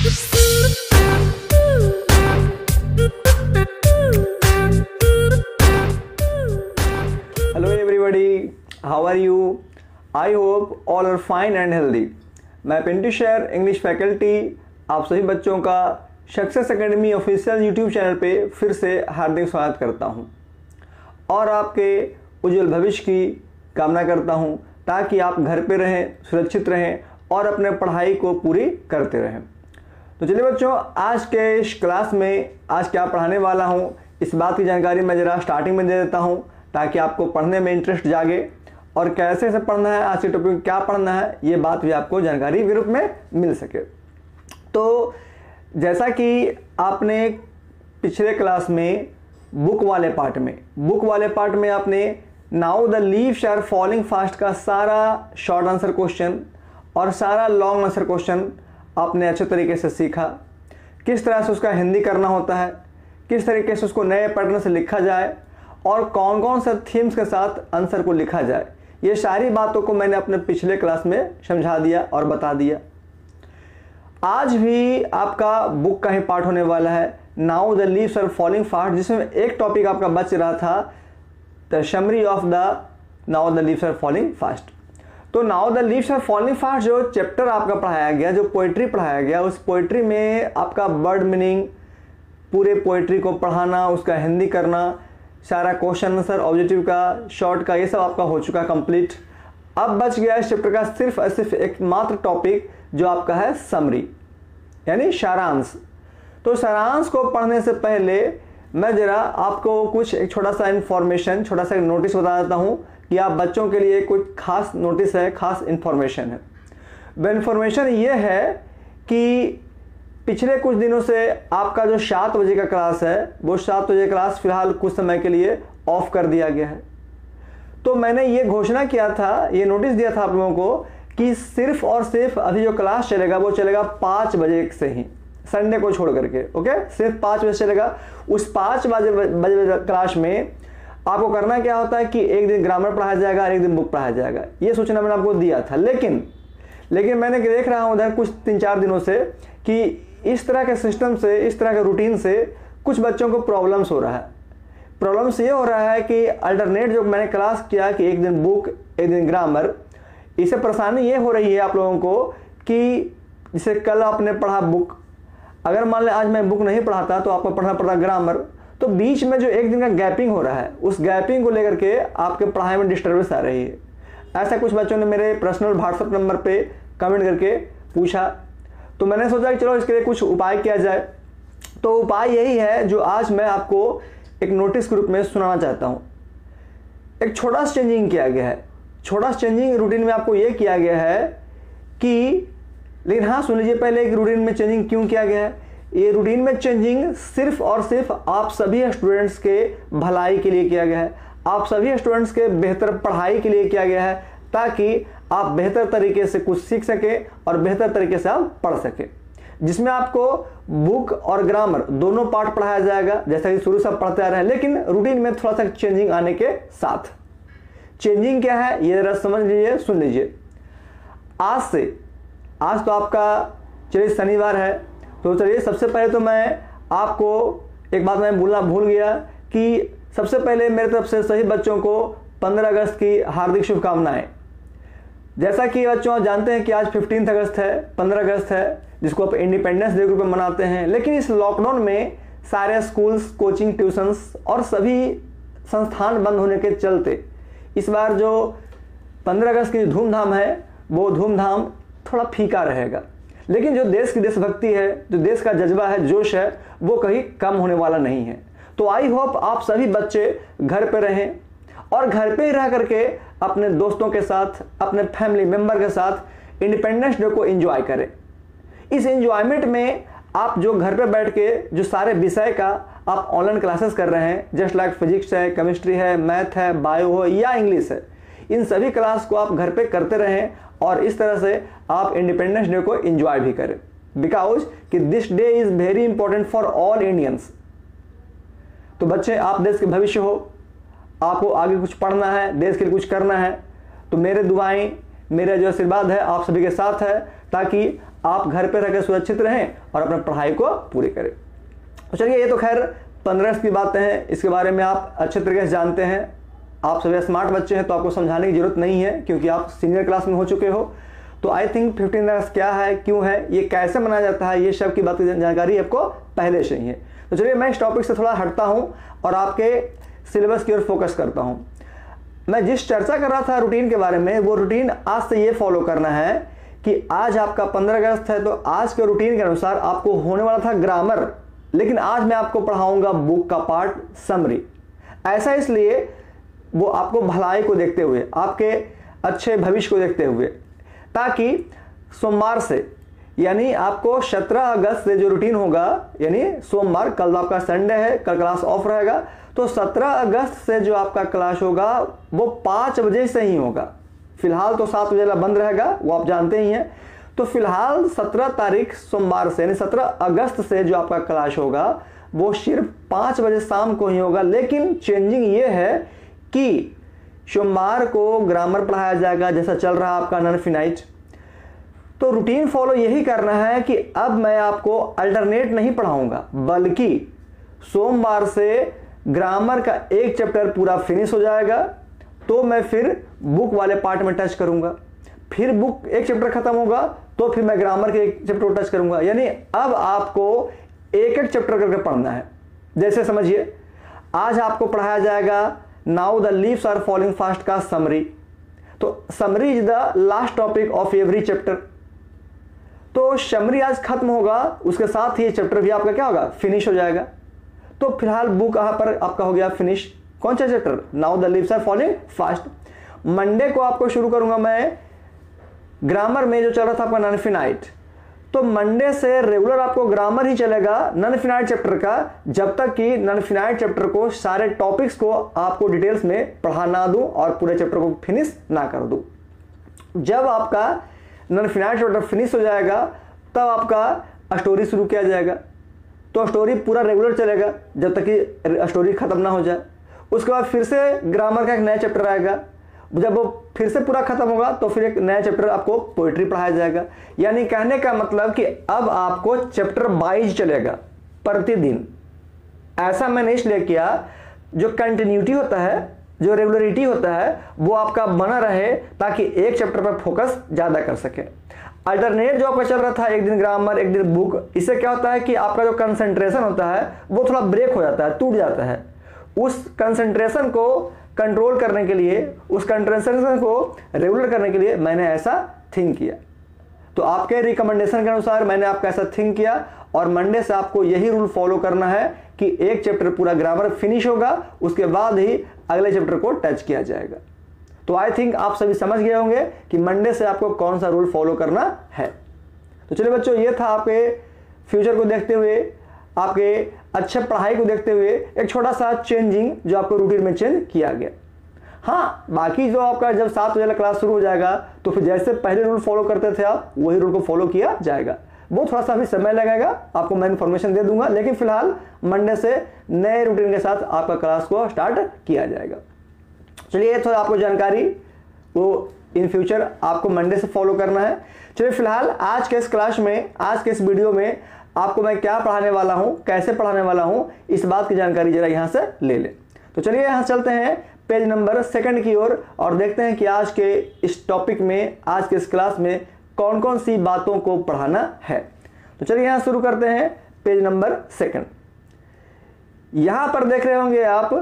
Hello everybody, how are you? I hope all are fine and healthy. मैं Pintu share English faculty आप सभी बच्चों का success academy official YouTube channel पे फिर से हार्दिक स्वागत करता हूं और आपके उज्जवल भविष्य की कामना करता हूं ताकि आप घर पे रहें, सुरक्षित रहें और अपने पढ़ाई को पूरी करते रहें। तो चलिए बच्चों, आज के इस क्लास में आज क्या पढ़ाने वाला हूं इस बात की जानकारी मैं ज़रा स्टार्टिंग में दे देता हूं ताकि आपको पढ़ने में इंटरेस्ट जागे और कैसे से पढ़ना है, आज के टॉपिक में क्या पढ़ना है, ये बात भी आपको जानकारी के रूप में मिल सके। तो जैसा कि आपने पिछले क्लास में बुक वाले पार्ट में आपने now the leaves are falling fast का सारा शॉर्ट आंसर क्वेश्चन और सारा लॉन्ग आंसर क्वेश्चन आपने अच्छे तरीके से सीखा। किस तरह से उसका हिंदी करना होता है, किस तरीके से उसको नए पैटर्न से लिखा जाए और कौन कौन से थीम्स के साथ आंसर को लिखा जाए, ये सारी बातों को मैंने अपने पिछले क्लास में समझा दिया और बता दिया। आज भी आपका बुक का ही पार्ट होने वाला है now the leaves are falling fast, जिसमें एक टॉपिक आपका बच रहा था the summary of the now the leaves are falling fast. तो now the leaves are falling fast जो चैप्टर आपका पढ़ाया गया, जो पोइट्री पढ़ाया गया, उस पोइट्री में आपका वर्ड मीनिंग, पूरे पोइट्री को पढ़ाना, उसका हिंदी करना, सारा क्वेश्चन आंसर, ऑब्जेक्टिव का, शॉर्ट का, ये सब आपका हो चुका कंप्लीट। अब बच गया इस चैप्टर का सिर्फ एक मात्र टॉपिक जो आपका है समरी यानी सारांश। तो सारांश को पढ़ने से पहले मैं जरा आपको कुछ एक छोटा सा इंफॉर्मेशन, छोटा सा नोटिस बता देता हूँ कि आप बच्चों के लिए कुछ खास नोटिस है, खास इंफॉर्मेशन है। वह इंफॉर्मेशन ये है कि पिछले कुछ दिनों से आपका जो 7 बजे का क्लास है वो 7 बजे क्लास फिलहाल कुछ समय के लिए ऑफ कर दिया गया है। तो मैंने ये घोषणा किया था, ये नोटिस दिया था आप लोगों को कि सिर्फ और सिर्फ अभी जो क्लास चलेगा वो चलेगा 5 बजे से ही, संडे को छोड़ करके। ओके, सिर्फ 5 बजे चलेगा। उस 5 बजे क्लास में आपको करना क्या होता है कि एक दिन ग्रामर पढ़ाया जाएगा और एक दिन बुक पढ़ाया जाएगा। ये सूचना मैंने आपको दिया था, लेकिन मैंने देख रहा हूँ उधर कुछ 3-4 दिनों से कि इस तरह के सिस्टम से, इस तरह के रूटीन से कुछ बच्चों को प्रॉब्लम्स हो रहा है। प्रॉब्लम्स ये हो रहा है कि अल्टरनेट जो मैंने क्लास किया कि एक दिन बुक एक दिन ग्रामर, इससे परेशानी ये हो रही है आप लोगों को कि जैसे कल आपने पढ़ा बुक, अगर मान लें आज मैं बुक नहीं पढ़ाता तो आपको पढ़ना पड़ता ग्रामर, तो बीच में जो एक दिन का गैपिंग हो रहा है उस गैपिंग को लेकर के आपके पढ़ाई में डिस्टर्बेंस आ रही है। ऐसा कुछ बच्चों ने मेरे पर्सनल व्हाट्सएप नंबर पे कमेंट करके पूछा, तो मैंने सोचा कि चलो इसके लिए कुछ उपाय किया जाए। तो उपाय यही है जो आज मैं आपको एक नोटिस के रूप में सुनाना चाहता हूँ। एक छोटा सा चेंजिंग किया गया है, छोटा सा चेंजिंग रूटीन में आपको ये किया गया है कि, लेकिन हाँ सुन लीजिए पहले एक रूटीन में चेंजिंग क्यों किया गया है। ये रूटीन में चेंजिंग सिर्फ और सिर्फ आप सभी स्टूडेंट्स के भलाई के लिए किया गया है, आप सभी स्टूडेंट्स के बेहतर पढ़ाई के लिए किया गया है, ताकि आप बेहतर तरीके से कुछ सीख सके और बेहतर तरीके से आप पढ़ सके। जिसमें आपको बुक और ग्रामर दोनों पार्ट पढ़ाया जाएगा जैसा कि शुरू से पढ़ते आ रहे हैं, लेकिन रूटीन में थोड़ा सा चेंजिंग आने के साथ। चेंजिंग क्या है ये जरा समझ लीजिए, सुन लीजिए। आज तो आपका चलिए शनिवार है, तो चलिए सबसे पहले तो मैं आपको एक बात मैं बोलना भूल गया कि सबसे पहले मेरी तरफ से सभी बच्चों को 15 अगस्त की हार्दिक शुभकामनाएं। जैसा कि बच्चों जानते हैं कि आज 15 अगस्त है, 15 अगस्त है, जिसको आप इंडिपेंडेंस डे के रूप में मनाते हैं। लेकिन इस लॉकडाउन में सारे स्कूल्स, कोचिंग, ट्यूशन्स और सभी संस्थान बंद होने के चलते इस बार जो 15 अगस्त की धूमधाम है वो धूमधाम थोड़ा फीका रहेगा। लेकिन जो देश की देशभक्ति है, जो देश का जज्बा है, जोश है, वो कहीं कम होने वाला नहीं है। तो आई होप आप सभी बच्चे घर पे रहें और घर पे ही रह करके अपने दोस्तों के साथ, अपने फैमिली मेंबर के साथ इंडिपेंडेंस डे को एंजॉय करें। इस एंजॉयमेंट में आप जो घर पे बैठ के जो सारे विषय का आप ऑनलाइन क्लासेस कर रहे हैं, जस्ट लाइक फिजिक्स है, केमिस्ट्री है, मैथ है, बायो है या इंग्लिश है, इन सभी क्लास को आप घर पे करते रहें और इस तरह से आप इंडिपेंडेंस डे को एंजॉय भी करें। बिकॉज कि this day is very important for all Indians. तो बच्चे, आप देश के भविष्य हो, आपको आगे कुछ पढ़ना है, देश के लिए कुछ करना है, तो मेरे दुआएं, मेरा जो आशीर्वाद है आप सभी के साथ है, ताकि आप घर पे रहकर सुरक्षित रहें और अपने पढ़ाई को पूरी करें। तो चलिए, ये तो खैर 15 अगस्त की बातें हैं, इसके बारे में आप अच्छे तरीके से जानते हैं। आप सभी स्मार्ट बच्चे हैं तो आपको समझाने की जरूरत नहीं है, क्योंकि आप सीनियर क्लास में हो चुके हो। तो आई थिंक 15 अगस्त क्या है, क्यों है, ये कैसे मनाया जाता है, ये सब की बात की जानकारी आपको पहले से ही है। तो चलिए, मैं इस टॉपिक से थोड़ा हटता हूँ और आपके सिलेबस की ओर फोकस करता हूँ। मैं जिस चर्चा कर रहा था रूटीन के बारे में, वो रूटीन आज से ये फॉलो करना है कि आज आपका 15 अगस्त है, तो आज के रूटीन के अनुसार आपको होने वाला था ग्रामर, लेकिन आज मैं आपको पढ़ाऊंगा बुक का पार्ट समरी। ऐसा इसलिए, वो आपको भलाई को देखते हुए, आपके अच्छे भविष्य को देखते हुए, ताकि सोमवार से, यानी आपको 17 अगस्त से जो रूटीन होगा, यानी सोमवार, कल आपका संडे है, कल क्लास ऑफ रहेगा, तो 17 अगस्त से जो आपका क्लास होगा वो 5 बजे से ही होगा। फिलहाल तो 7 बजे बंद रहेगा, वो आप जानते ही हैं। तो फिलहाल 17 तारीख सोमवार से, यानी 17 अगस्त से जो आपका क्लास होगा वो सिर्फ 5 बजे शाम को ही होगा। लेकिन चेंजिंग ये है कि सोमवार को ग्रामर पढ़ाया जाएगा, जैसा चल रहा है आपका नॉन फिनाइट। तो रूटीन फॉलो यही करना है कि अब मैं आपको अल्टरनेट नहीं पढ़ाऊंगा, बल्कि सोमवार से ग्रामर का एक चैप्टर पूरा फिनिश हो जाएगा, तो मैं फिर बुक वाले पार्ट में टच करूंगा। फिर बुक एक चैप्टर खत्म होगा तो फिर मैं ग्रामर के एक चैप्टर को टच करूंगा। यानी अब आपको एक एक चैप्टर करके पढ़ना है। जैसे समझिए, आज आपको पढ़ाया जाएगा now the leaves are falling fast का समरी। तो summary is the last topic of every chapter. तो समरी आज खत्म होगा, उसके साथ ही चैप्टर भी आपका क्या होगा, फिनिश हो जाएगा। तो फिलहाल बुक यहाँ पर आपका हो गया फिनिश। कौन सा chapter, now the leaves are falling fast. Monday को आपको शुरू करूंगा मैं ग्रामर में जो चल रहा था आपका नॉन फिनाइट। तो मंडे से रेगुलर आपको ग्रामर ही चलेगा नॉन फिनाइट चैप्टर का, जब तक कि नॉन फिनाइट चैप्टर को सारे टॉपिक्स को आपको डिटेल्स में पढ़ा ना दूं और पूरे चैप्टर को फिनिश ना कर दूं। जब आपका नॉन फिनाइट चैप्टर फिनिश हो जाएगा, तब आपका स्टोरी शुरू किया जाएगा। तो स्टोरी पूरा रेगुलर चलेगा जब तक कि स्टोरी खत्म ना हो जाए। उसके बाद फिर से ग्रामर का एक नया चैप्टर आएगा। जब वो फिर से पूरा खत्म होगा तो फिर एक नया चैप्टर आपको पोइट्री पढ़ाया जाएगा। यानी कहने का मतलब कि अब आपको चैप्टर वाइज चलेगा प्रतिदिन। ऐसा मैंने इसलिए किया, जो कंटिन्यूटी होता है, जो रेगुलरिटी होता है, वो आपका बना रहे, ताकि एक चैप्टर पर फोकस ज्यादा कर सके। अल्टरनेट जो आपका चल रहा था, एक दिन ग्रामर एक दिन बुक, इससे क्या होता है कि आपका जो कंसंट्रेशन होता है वो थोड़ा ब्रेक हो जाता है, टूट जाता है। उस कंसंट्रेशन को कंट्रोल करने के लिए, उस कंसंट्रेशन को रेगुलर करने के लिए मैंने ऐसा थिंक किया। तो आपके रिकमेंडेशन के अनुसार मैंने आपका ऐसा थिंक किया, और मंडे से आपको यही रूल फॉलो करना है कि एक चैप्टर पूरा ग्रामर फिनिश होगा, उसके बाद ही अगले चैप्टर को टच किया जाएगा। तो आई थिंक आप सभी समझ गए होंगे कि मंडे से आपको कौन सा रूल फॉलो करना है। तो चलिए बच्चों, ये था आपके फ्यूचर को देखते हुए, आपके अच्छे पढ़ाई को देखते हुए एक छोटा सा चेंजिंग जो आपको रूटीन में चेंज किया गया। हाँ, बाकी जो आपका जब 7 बजे क्लास शुरू हो जाएगा, तो फिर जैसे पहले रूल फॉलो करते थे आप, वही रूल को फॉलो किया जाएगा। वो थोड़ा सा अभी समय लगेगा, आपको मैं इन्फॉर्मेशन दे दूंगा, लेकिन फिलहाल मंडे से नए रूटीन के साथ आपका क्लास को स्टार्ट किया जाएगा। चलिए, थोड़ा आपको जानकारी वो इन फ्यूचर आपको मंडे से फॉलो करना है। चलिए, फिलहाल आज के इस क्लास में, आज के इस वीडियो में आपको मैं क्या पढ़ाने वाला हूं, कैसे पढ़ाने वाला हूं, इस बात की जानकारी जरा यहां से ले लें। तो चलिए यहां चलते हैं पेज नंबर 2 की ओर और देखते हैं कि आज के इस टॉपिक में, आज के इस क्लास में कौन कौन सी बातों को पढ़ाना है। तो चलिए यहां शुरू करते हैं पेज नंबर 2। यहां पर देख रहे होंगे आप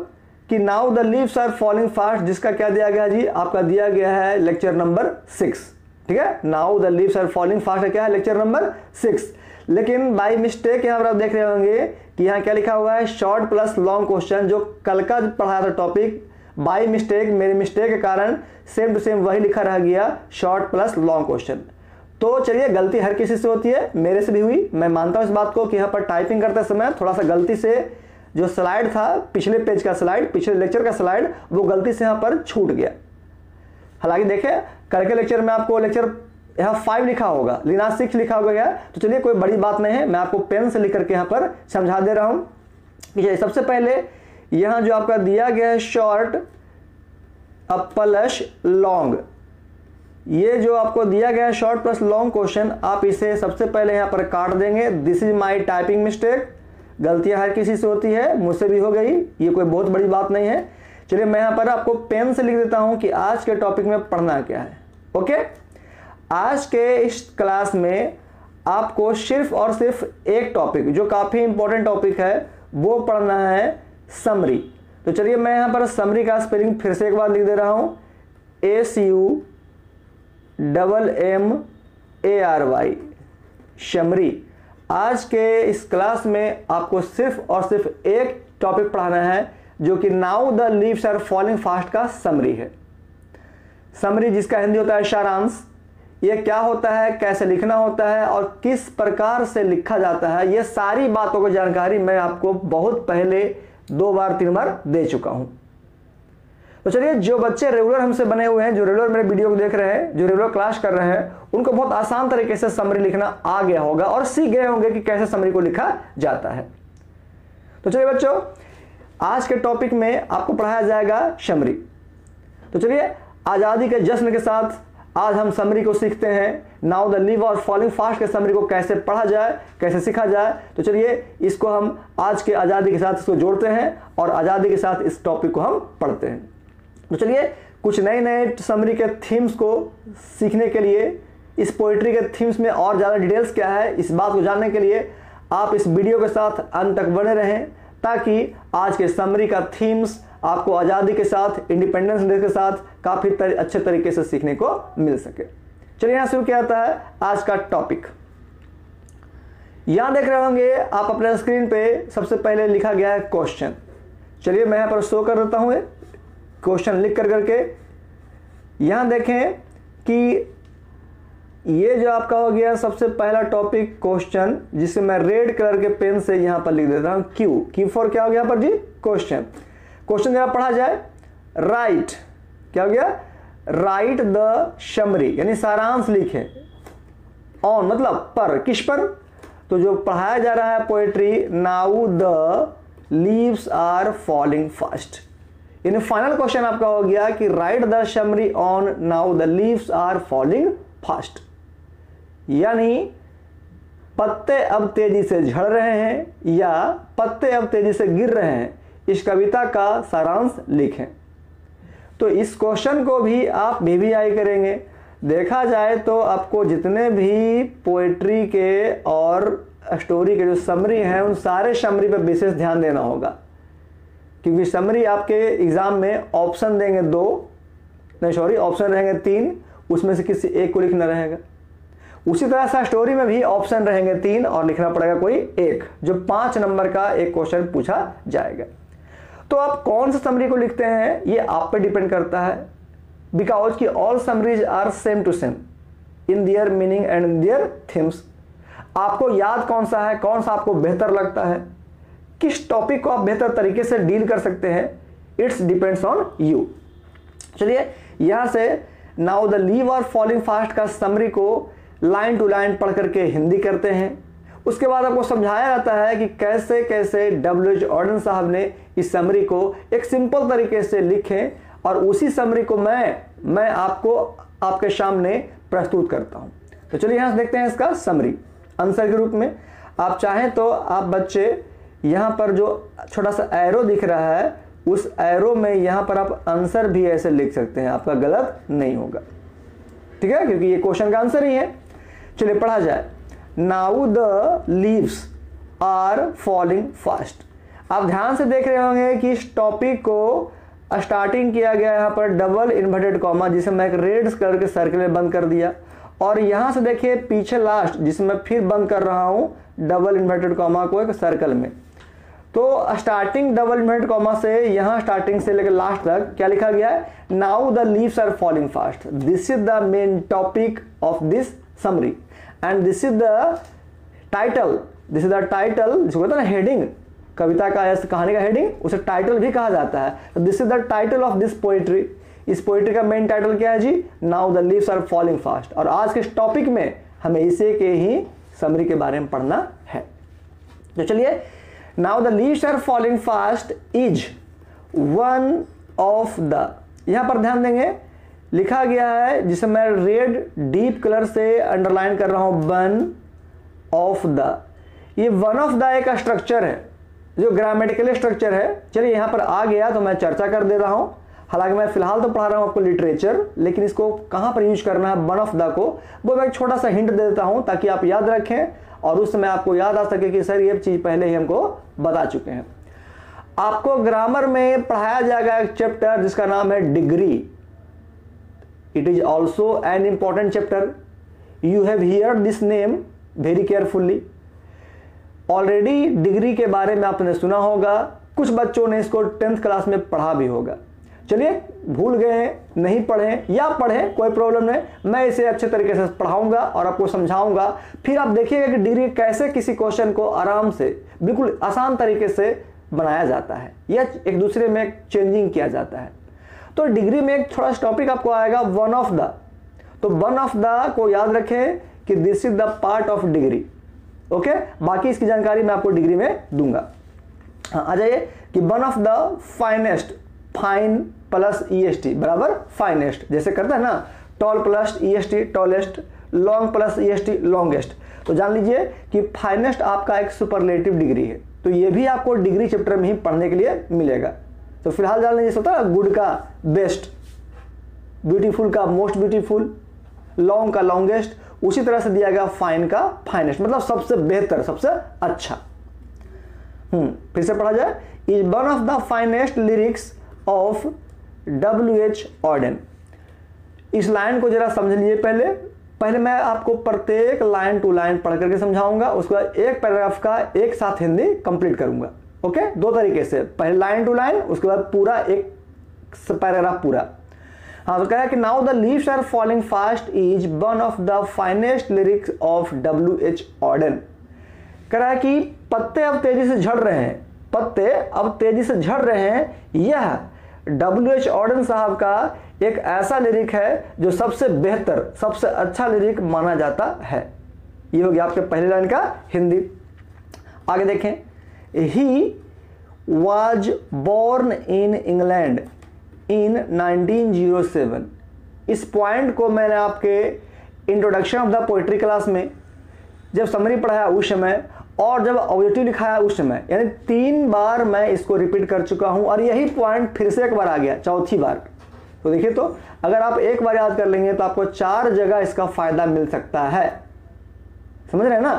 कि now the leaves are falling fast, जिसका क्या दिया गया जी, आपका दिया गया है लेक्चर नंबर 6। ठीक है, now the leaves are falling fast क्या है, लेक्चर नंबर 6। लेकिन बाय मिस्टेक यहां पर आप देख रहे होंगे कि यहां क्या लिखा हुआ है, शॉर्ट प्लस लॉन्ग क्वेश्चन। जो कल का पढ़ाया था टॉपिक, बाय मिस्टेक, मेरी मिस्टेक के कारण सेम टू सेम वही लिखा रह गया, शॉर्ट प्लस लॉन्ग क्वेश्चन। तो चलिए, गलती हर किसी से होती है, मेरे से भी हुई। मैं मानता हूं इस बात को कि यहाँ पर टाइपिंग करते समय थोड़ा सा गलती से जो स्लाइड था, पिछले पेज का स्लाइड, पिछले लेक्चर का स्लाइड, वो गलती से यहाँ पर छूट गया। हालांकि देखें, कल के लेक्चर में आपको लेक्चर यहाँ 5 लिखा होगा, लेकिन आज 6 लिखा होगा। तो चलिए, कोई बड़ी बात नहीं है, मैं आपको पेन से लिख करके यहाँ पर समझा दे रहा हूँ। सबसे पहले यहाँ जो आपका दिया गया है शॉर्ट प्लस लॉन्ग, ये जो आपको दिया गया है शॉर्ट प्लस लॉन्ग क्वेश्चन, आप इसे सबसे पहले यहाँ पर काट देंगे। This is my typing mistake. गलतियाँ हर किसी से होती है, मुझसे भी हो गई, ये कोई बहुत बड़ी बात नहीं है। चलिए मैं यहाँ पर आपको पेन से लिख देता हूँ कि आज के टॉपिक में पढ़ना क्या है। ओके, आज के इस क्लास में आपको सिर्फ और सिर्फ एक टॉपिक जो काफ़ी इंपॉर्टेंट टॉपिक है वो पढ़ना है, समरी। तो चलिए मैं यहाँ पर समरी का स्पेलिंग फिर से एक बार लिख दे रहा हूँ, SUMMARY, समरी। आज के इस क्लास में आपको सिर्फ और सिर्फ एक टॉपिक पढ़ाना है जो कि now the leaves are falling fast का समरी है। समरी जिसका हिंदी होता है सारांश। ये क्या होता है, कैसे लिखना होता है और किस प्रकार से लिखा जाता है, ये सारी बातों की जानकारी मैं आपको बहुत पहले 2 बार 3 बार दे चुका हूं। तो चलिए, जो बच्चे रेगुलर हमसे बने हुए हैं, जो रेगुलर मेरे वीडियो को देख रहे हैं, जो रेगुलर क्लास कर रहे हैं, उनको बहुत आसान तरीके से समरी लिखना आ गया होगा और सीख गए होंगे कि कैसे समरी को लिखा जाता है। तो चलिए बच्चों, आज के टॉपिक में आपको पढ़ाया जाएगा समरी। तो चलिए, आज़ादी के जश्न के साथ आज हम समरी को सीखते हैं। नाउ द लीव और फॉलिंग फास्ट के समरी को कैसे पढ़ा जाए, कैसे सीखा जाए। तो चलिए इसको हम आज के आज़ादी के साथ इसको जोड़ते हैं और आज़ादी के साथ इस टॉपिक को हम पढ़ते हैं। तो चलिए, कुछ नए नए समरी के थीम्स को सीखने के लिए, इस पोइट्री के थीम्स में और ज़्यादा डिटेल्स क्या है, इस बात को जानने के लिए आप इस वीडियो के साथ अंत तक बने रहें, ताकि आज के समरी का थीम्स आपको आज़ादी के साथ, इंडिपेंडेंस डे के साथ काफ़ी अच्छे तरीके से सीखने को मिल सके। चलिए यहाँ शुरू किया जाता है आज का टॉपिक। यहाँ देख रहे होंगे आप अपने स्क्रीन पे, सबसे पहले लिखा गया है क्वेश्चन। चलिए मैं यहाँ पर शो कर देता हूँ क्वेश्चन लिख कर करके। यहाँ देखें कि ये जो आपका हो गया सबसे पहला टॉपिक क्वेश्चन, जिसे मैं रेड कलर के पेन से यहाँ पर लिख देता हूँ क्यू फॉर क्या हो गया यहाँ पर जी, क्वेश्चन। क्वेश्चन जरा पढ़ा जाए, राइट, क्या हो गया, राइट द समरी, यानी सारांश लिखे, ऑन मतलब पर, किस पर, तो जो पढ़ाया जा रहा है poetry, now the leaves are falling fast. यानी फाइनल क्वेश्चन आपका हो गया कि write the summary on now the leaves are falling fast, यानी पत्ते अब तेजी से झड़ रहे हैं या पत्ते अब तेजी से गिर रहे हैं, इस कविता का सारांश लिखें। तो इस क्वेश्चन को भी आप VVI करेंगे। देखा जाए तो आपको जितने भी पोएट्री के और स्टोरी के जो समरी हैं, उन सारे समरी पर विशेष ध्यान देना होगा, क्योंकि समरी आपके एग्जाम में ऑप्शन देंगे ऑप्शन रहेंगे 3, उसमें से किसी एक को लिखना रहेगा। उसी तरह से स्टोरी में भी ऑप्शन रहेंगे 3 और लिखना पड़ेगा कोई एक, जो 5 नंबर का एक क्वेश्चन पूछा जाएगा। तो आप कौन सा समरी को लिखते हैं ये आप पे डिपेंड करता है, बिकॉज कि all summaries are same to same in their meaning and in their themes. आपको याद कौन सा है, कौन सा आपको बेहतर लगता है, किस टॉपिक को आप बेहतर तरीके से डील कर सकते हैं, इट्स डिपेंड्स ऑन यू। चलिए यहां से now the leave are falling fast का समरी को लाइन टू लाइन पढ़ करके हिंदी करते हैं। उसके बाद आपको समझाया जाता है कि कैसे कैसे W.H. ऑर्डन साहब ने इस समरी को एक सिंपल तरीके से लिखें, और उसी समरी को मैं आपको आपके सामने प्रस्तुत करता हूं। तो चलिए यहां से देखते हैं इसका समरी आंसर के रूप में। आप चाहें तो आप बच्चे यहां पर जो छोटा सा एरो दिख रहा है, उस एरो में यहां पर आप आंसर भी ऐसे लिख सकते हैं, आपका गलत नहीं होगा, ठीक है, क्योंकि ये क्वेश्चन का आंसर ही है। चलिए पढ़ा जाए, now the leaves are falling fast. आप ध्यान से देख रहे होंगे कि इस टॉपिक को स्टार्टिंग किया गया यहाँ पर डबल इन्वर्टेड कॉमा, जिसे मैं एक रेड कलर के सर्कल में बंद कर दिया, और यहाँ से देखिए पीछे लास्ट, जिसमें फिर बंद कर रहा हूँ डबल इन्वर्टेड कॉमा को एक सर्कल में। तो स्टार्टिंग डबल इन्वर्टेड कॉमा से यहाँ स्टार्टिंग से लेकर लास्ट तक क्या लिखा गया है, now the leaves are falling fast. This is the main topic of this summary and this is the title, जिसको कहते हैं ना हेडिंग, कविता का या कहानी का हेडिंग, उसे टाइटल भी कहा जाता है। तो this is the title of this poetry. इस पोएट्री का मेन टाइटल क्या है जी, now the leaves are falling fast. और आज के इस टॉपिक में हमें इसे के ही समरी के बारे में पढ़ना है। तो चलिए, now the leaves are falling fast is one of the, यहां पर ध्यान देंगे लिखा गया है, जिसे मैं रेड डीप कलर से अंडरलाइन कर रहा हूं, वन ऑफ द। ये वन ऑफ द एक स्ट्रक्चर है जो ग्रामेटिकल स्ट्रक्चर है। चलिए यहाँ पर आ गया तो मैं चर्चा कर दे रहा हूं। हालांकि मैं फिलहाल तो पढ़ा रहा हूं आपको लिटरेचर, लेकिन इसको कहां पर यूज करना है वन ऑफ द को, वो मैं एक छोटा सा हिंट दे देता हूं ताकि आप याद रखें और उस समय आपको याद आ सके कि सर ये चीज पहले ही हमको बता चुके हैं। आपको ग्रामर में पढ़ाया जाएगा एक चैप्टर जिसका नाम है degree. It is also an important chapter. You have here this name very carefully. Already degree के बारे में आपने सुना होगा, कुछ बच्चों ने इसको 10th क्लास में पढ़ा भी होगा। चलिए, भूल गए, नहीं पढ़े या पढ़े, कोई प्रॉब्लम नहीं, मैं इसे अच्छे तरीके से पढ़ाऊंगा और आपको समझाऊंगा। फिर आप देखिएगा कि डिग्री कैसे किसी क्वेश्चन को आराम से बिल्कुल आसान तरीके से बनाया जाता है या एक दूसरे में चेंजिंग किया जाता है। तो डिग्री में एक थोड़ा टॉपिक आपको आएगा वन ऑफ द। तो वन ऑफ द को याद रखें कि this is the part of degree. Okay, बाकी इसकी जानकारी मैं आपको डिग्री में दूंगा। हाँ, आ जाइए कि one of the finest, fine plus EST बराबर फाइनेस्ट, जैसे करता है ना, tall plus EST tallest, long plus EST longest. तो जान लीजिए कि फाइनेस्ट आपका एक सुपरलेटिव डिग्री है। तो ये भी आपको डिग्री चैप्टर में ही पढ़ने के लिए मिलेगा। तो फिलहाल जान लीजिए, होता है गुड का बेस्ट, ब्यूटीफुल का मोस्ट ब्यूटीफुल, लॉन्ग का लॉन्गेस्ट, उसी तरह से दिया गया फाइन का फाइनेस्ट, मतलब सबसे बेहतर, सबसे अच्छा। फिर से पढ़ा जाए, is one of the finest lyrics of W.H. Auden. इस लाइन को जरा समझ लीजिए। पहले मैं आपको प्रत्येक लाइन टू लाइन पढ़ करके समझाऊंगा, उसके बाद एक पैराग्राफ का एक साथ हिंदी कंप्लीट करूंगा। ओके, दो तरीके से, पहले लाइन टू लाइन, उसके बाद पूरा एक पैराग्राफ पूरा। हाँ, तो कह रहा है कि now the leaves are falling fast is one of the finest lyrics of W.H. Auden. कह रहा है कि पत्ते अब तेजी से झड़ रहे हैं, पत्ते अब तेजी से झड़ रहे हैं। यह W.H. ऑर्डन साहब का एक ऐसा लिरिक है जो सबसे बेहतर, सबसे अच्छा लिरिक माना जाता है। ये हो गया आपके पहले लाइन का हिंदी। आगे देखें, he was born in England in 1907। इस पॉइंट को मैंने आपके introduction of the poetry class में जब समरी पढ़ाया उस समय, और जब ऑब्जेक्टिव लिखाया उस समय, यानी 3 बार मैं इसको रिपीट कर चुका हूं और यही पॉइंट फिर से एक बार आ गया, चौथी बार। तो देखिए, तो अगर आप एक बार याद कर लेंगे तो आपको 4 जगह इसका फायदा मिल सकता है। समझ रहे हैं ना?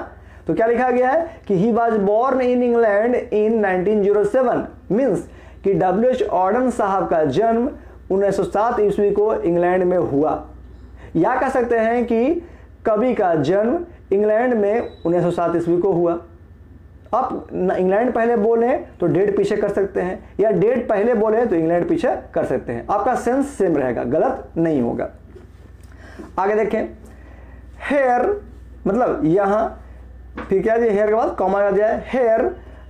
तो क्या लिखा गया है कि he was born in England in 1907, means कि W.H. ऑर्डन साहब का जन्म 1907 ईस्वी को इंग्लैंड में हुआ। या कह सकते हैं कि कवि का जन्म इंग्लैंड में 1907 ईस्वी को हुआ। आप इंग्लैंड पहले बोले तो डेट पीछे कर सकते हैं, या डेट पहले बोले तो इंग्लैंड पीछे कर सकते हैं। आपका सेंस सेम रहेगा, गलत नहीं होगा। आगे देखें, हेयर मतलब यहां, फिर क्या दिया, हेयर के बाद कॉमा लगा दिया है, हेयर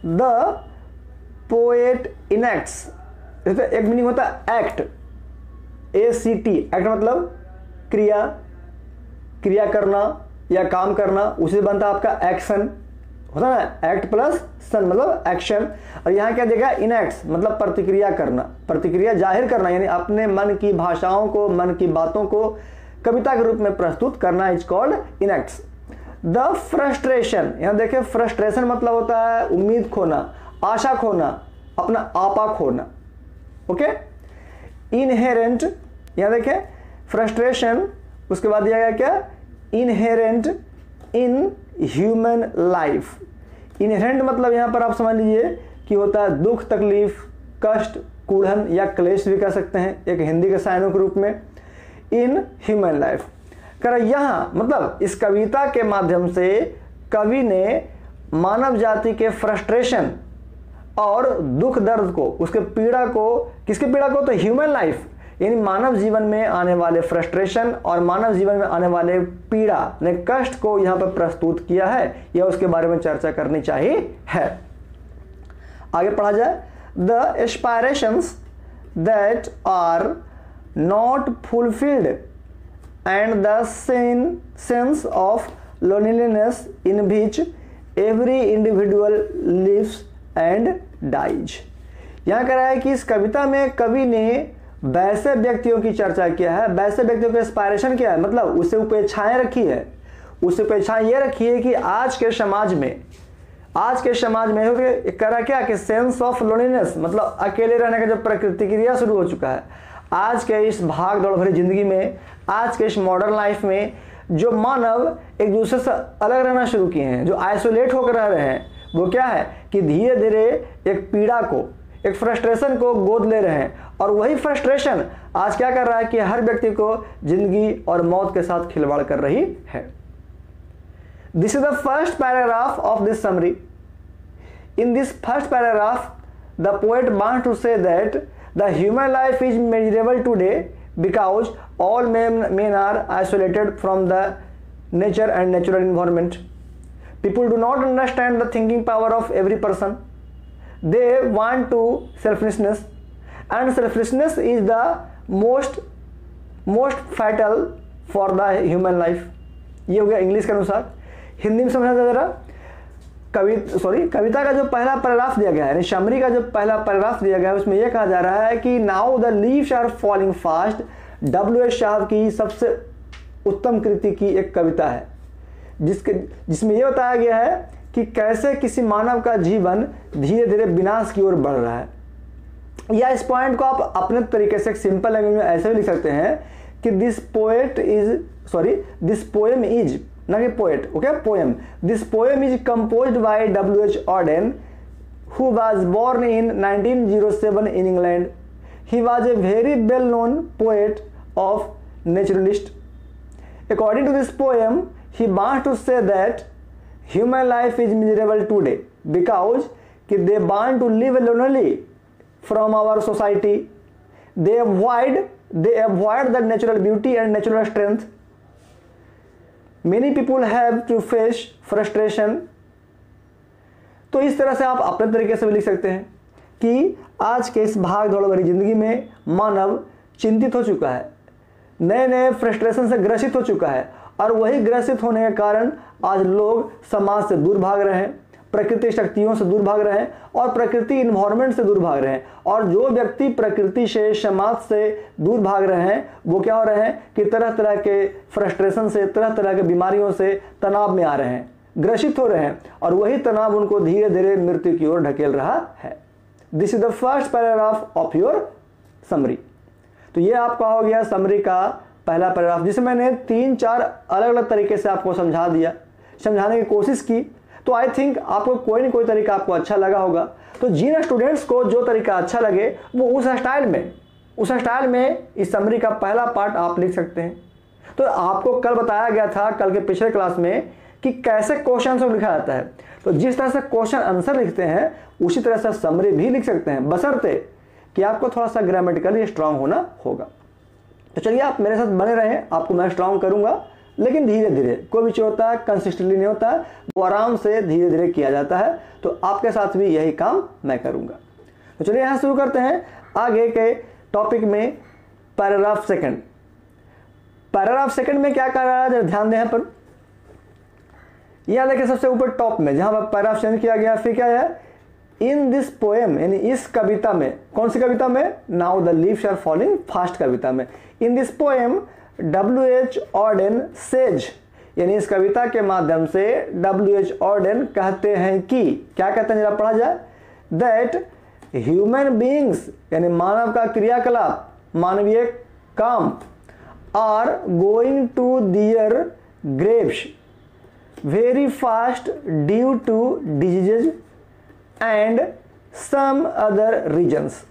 द पोएट इनैक्ट्स। एक मीनिंग होता है एक्ट, ACT, एक्ट मतलब क्रिया, क्रिया करना या काम करना, उसी से बनता है आपका एक्शन, होता है ना, एक्ट प्लस सन मतलब एक्शन। और यहाँ क्या देगा, इनैक्ट्स मतलब प्रतिक्रिया करना, प्रतिक्रिया जाहिर करना, यानी अपने मन की भाषाओं को, मन की बातों को कविता के रूप में प्रस्तुत करना, इज कॉल्ड इनैक्ट्स। द फ्रस्ट्रेशन, यहाँ देखिए फ्रस्ट्रेशन मतलब होता है उम्मीद खोना, आशा खोना, अपना आपा खोना। ओके, इनहेरेंट, यहाँ देखें फ्रस्ट्रेशन, उसके बाद दिया गया क्या, inherent in human life. Inherent मतलब यहां पर आप समझ लीजिए कि होता है दुख, तकलीफ, कष्ट, कूढ़न या क्लेश भी कह सकते हैं एक हिंदी के साइनों के रूप में, इन ह्यूमन लाइफ। कर यहां मतलब इस कविता के माध्यम से कवि ने मानव जाति के फ्रस्ट्रेशन और दुख दर्द को, उसके पीड़ा को, किसके पीड़ा को, तो ह्यूमन लाइफ, यानी मानव जीवन में आने वाले फ्रस्ट्रेशन और मानव जीवन में आने वाले पीड़ा ने कष्ट को यहां पर प्रस्तुत किया है, या उसके बारे में चर्चा करनी चाहिए है। आगे पढ़ा जाए, the aspirations that are not fulfilled and the sense of loneliness in which every individual lives and dies. यहां कह रहा है कि इस कविता में कवि ने वैसे व्यक्तियों की चर्चा किया है, वैसे व्यक्तियों की एस्पायरेशन क्या है, मतलब उससे उपेक्षाएं रखी है। उससे उपेक्षाएं ये रखी है कि आज के समाज में करा क्या कि सेंस ऑफ लोनलीनेस, मतलब अकेले रहने का जो प्रकृति क्रिया शुरू हो चुका है। आज के इस भाग दौड़ भरी जिंदगी में, आज के इस मॉडर्न लाइफ में जो मानव एक दूसरे से अलग रहना शुरू किए हैं, जो आइसोलेट होकर रह रहे हैं, वो क्या है कि धीरे धीरे एक पीड़ा को, एक फ्रस्ट्रेशन को गोद ले रहे हैं। और वही फ्रस्ट्रेशन आज क्या कर रहा है कि हर व्यक्ति को जिंदगी और मौत के साथ खिलवाड़ कर रही है। This is the first paragraph of this summary. In this first paragraph the poet wants to say that the human life is measurable today because all men are isolated from the nature and natural environment. People do not understand the thinking power of every person. They want to selfishness, and selfishness is the most fatal for the human life. ये हो गया English के अनुसार। हिंदी में समझा जरा। कविता का जो पहला पैराग्राफ दिया गया है, यानी समरी का जो पहला पैराग्राफ दिया गया है, उसमें यह कहा जा रहा है कि now the leaves are falling fast. W.H. साहब की सबसे उत्तम कृति की एक कविता है जिसमें यह बताया गया है कि कैसे किसी मानव का जीवन धीरे धीरे विनाश की ओर बढ़ रहा है। या इस पॉइंट को आप अपने तरीके से एक सिंपल लैंग्वेज में ऐसे भी लिख सकते हैं कि दिस पोएम इज, ना कि poet, okay, poem, this poem is composed bye W.H. Auden, who was born in 1907 in England. He was a very well known poet of naturalist. According to this poem, he wants to say that human life is miserable today because they want to live lonely from our society. They avoid the natural beauty and natural strength. Many people have to face frustration. तो इस तरह से आप अपने तरीके से भी लिख सकते हैं कि आज के इस भाग दौड़ भरी जिंदगी में मानव चिंतित हो चुका है, नए नए फ्रस्ट्रेशन से ग्रसित हो चुका है, और वही ग्रसित होने के कारण आज लोग समाज से दूर भाग रहे हैं, प्रकृति शक्तियों से दूर भाग रहे हैं और प्रकृति इन्वायरमेंट से दूर भाग रहे हैं। और जो व्यक्ति प्रकृति से, समाज से दूर भाग रहे हैं, वो क्या हो रहे हैं कि तरह तरह के फ्रस्ट्रेशन से, तरह तरह के बीमारियों से तनाव में आ रहे हैं, ग्रसित हो रहे हैं, और वही तनाव उनको धीरे धीरे मृत्यु की ओर ढकेल रहा है। This is the first paragraph of your summary. तो ये आपका हो गया समरी का पहला पैराग्राफ, जिसे मैंने 3-4 अलग अलग तरीके से आपको समझाने की कोशिश की। तो आई थिंक आपको कोई ना कोई तरीका आपको अच्छा लगा होगा। तो जिन स्टूडेंट्स को जो तरीका अच्छा लगे वो उस स्टाइल में इस समरी का पहला पार्ट आप लिख सकते हैं। तो आपको कल बताया गया था, कल के पिछले क्लास में, कि कैसे क्वेश्चन को लिखा जाता है। तो जिस तरह से क्वेश्चन आंसर लिखते हैं उसी तरह से समरी भी लिख सकते हैं, बशर्ते कि आपको थोड़ा सा ग्रामेटिकली स्ट्रांग होना होगा। तो चलिए आप मेरे साथ बने रहें, आपको मैं स्ट्रांग करूंगा, लेकिन धीरे धीरे, कोई भी चीज होता है कंसिस्टेंटली नहीं होता है, वो आराम से धीरे धीरे किया जाता है। तो आपके साथ भी यही काम मैं करूंगा। तो चलिए यहां शुरू करते हैं आगे के टॉपिक में। पैराग्राफ सेकंड में क्या कर रहा है, ध्यान दें यहाँ पर। यहां देखिए सबसे ऊपर टॉप में जहां पर पैराग्राफ चेंज किया गया, फिर क्या है, इन दिस पोएम, यानी इस कविता में, कौन सी कविता में, now the leaves are falling fast कविता में। In this poem W.H. Auden says, यानी इस कविता के माध्यम से W.H. Auden कहते हैं कि, क्या कहते हैं जरा पढ़ा जाए, दैट ह्यूमन बीइंग्स, यानी मानव का क्रियाकलाप, मानवीय काम, are going to their graves very fast due to diseases and some other reasons.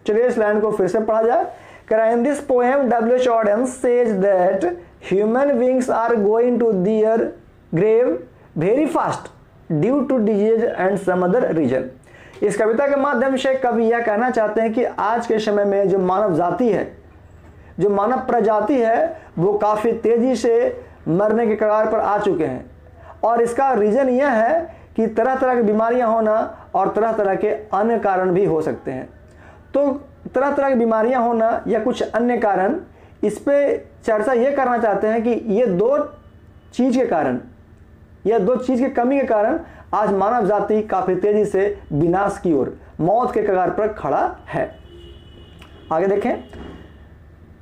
चलिए इस लाइन को फिर से पढ़ा जाए। In this poem, W.H. Auden says that human beings are going to their grave very fast due to disease and some other reason. इस कविता के माध्यम से कवि यह कहना चाहते हैं कि आज के समय में जो मानव जाति है, जो मानव प्रजाति है, वो काफ़ी तेज़ी से मरने के कगार पर आ चुके हैं। और इसका रीज़न यह है कि तरह तरह की बीमारियां होना और तरह तरह के अन्य कारण भी हो सकते हैं। तो तरह तरह की बीमारियां होना या कुछ अन्य कारण, इस पे चर्चा ये करना चाहते हैं कि ये दो चीज़ के कारण, या दो चीज़ की कमी के कारण आज मानव जाति काफ़ी तेज़ी से विनाश की ओर, मौत के कगार पर खड़ा है। आगे देखें,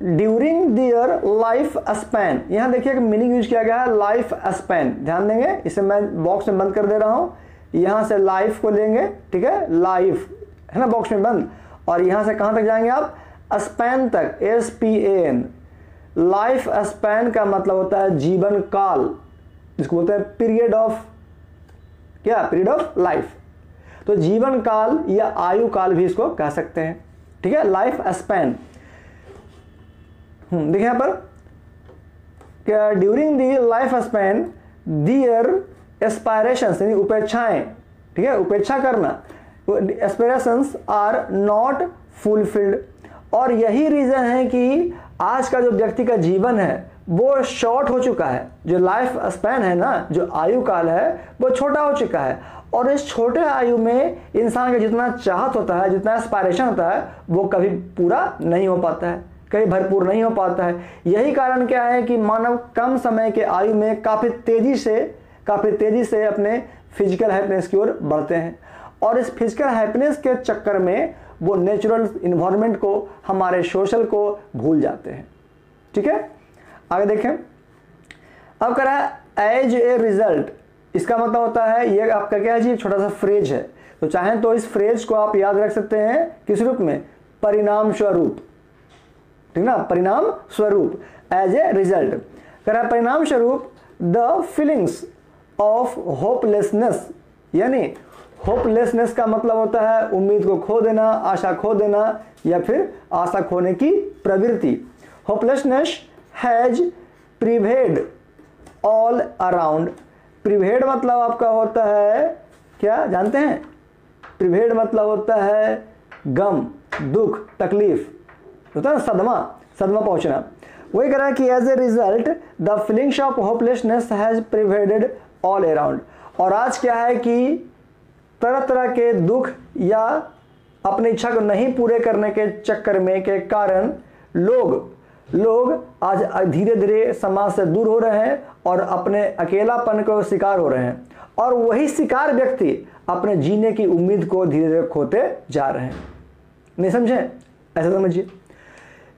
ड्यूरिंग दियर लाइफ स्पैन, यहां देखिए मीनिंग यूज किया गया है लाइफ स्पैन, ध्यान देंगे, इसे मैं बॉक्स में बंद कर दे रहा हूं, यहां से लाइफ को लेंगे, ठीक है, लाइफ है ना बॉक्स में बंद, और यहां से कहां तक जाएंगे आप, स्पैन तक, SPAN। लाइफ स्पैन का मतलब होता है जीवन काल, जिसको बोलते हैं पीरियड ऑफ, क्या, पीरियड ऑफ लाइफ। तो जीवन काल या आयु काल भी इसको कह सकते हैं, ठीक है, लाइफ स्पैन। देखिए यहां पर क्या, during the life span their aspirations, यानी उपेक्षाएं, ठीक है, उपेक्षा करना, एस्पिरेशंस आर नॉट फुलफिल्ड। और यही रीजन है कि आज का जो व्यक्ति का जीवन है वो शॉर्ट हो चुका है, जो लाइफ स्पैन है ना, जो आयु काल है वो छोटा हो चुका है, और इस छोटे आयु में इंसान का जितना चाहत होता है, जितना एस्पायरेशन होता है, वो कभी पूरा नहीं हो पाता है, कभी भरपूर नहीं हो पाता है। यही कारण क्या है कि मानव कम समय के आयु में काफ़ी तेज़ी से अपने फिजिकल हैप्पीनेस की ओर बढ़ते हैं, और इस फिजिकल हैप्पीनेस के चक्कर में वो नेचुरल इन्वायरमेंट को, हमारे सोशल को भूल जाते हैं, ठीक है। आगे देखें, अब कह रहा है एज ए रिजल्ट, इसका मतलब होता है, ये आपका क्या है जी, छोटा सा फ्रेज है, तो चाहें तो इस फ्रेज को आप याद रख सकते हैं किस रूप में, परिणाम स्वरूप, ठीक ना, परिणाम स्वरूप, एज ए रिजल्ट। कह रहा है परिणाम स्वरूप द फीलिंग्स ऑफ होपलेसनेस, यानी होपलेसनेस का मतलब होता है उम्मीद को खो देना, आशा खो देना, या फिर आशा खोने की प्रवृत्ति। Hopelessness has pervade all around. Pervade मतलब आपका होता है क्या, जानते हैं, प्रिवेड मतलब होता है गम, दुख, तकलीफ, होता है ना, सदमा पहुंचना। वही कह रहा है कि as a result the feelings of hopelessness has pervaded all around. और आज क्या है कि तरह तरह के दुख या अपनी इच्छा को नहीं पूरे करने के चक्कर में के कारण लोग आज धीरे धीरे समाज से दूर हो रहे हैं और अपने अकेलापन को शिकार हो रहे हैं, और वही शिकार व्यक्ति अपने जीने की उम्मीद को धीरे धीरे खोते जा रहे हैं। नहीं समझे, ऐसा समझिए।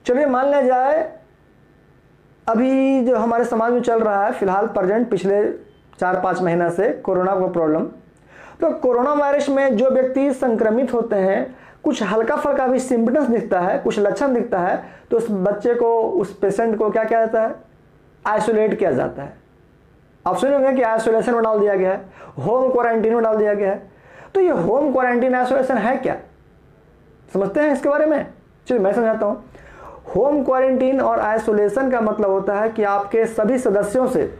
चलिए मान लिया जाए अभी जो हमारे समाज में चल रहा है फिलहाल प्रेजेंट, पिछले 4-5 महीना से कोरोना का प्रॉब्लम, तो कोरोना वायरस में जो व्यक्ति संक्रमित होते हैं, कुछ हल्का फल्का भी सिम्टम्स दिखता है, कुछ लक्षण दिखता है, तो उस बच्चे को, उस पेशेंट को क्या किया जाता है, आइसोलेट किया जाता है। आप सुनेंगे कि आइसोलेशन में डाल दिया गया है, होम क्वारंटीन में डाल दिया गया है। तो ये होम क्वारंटीन आइसोलेशन है क्या, समझते हैं इसके बारे में? चलिए मैं समझाता हूँ। होम क्वारंटीन और आइसोलेशन का मतलब होता है कि आपके सभी सदस्यों से,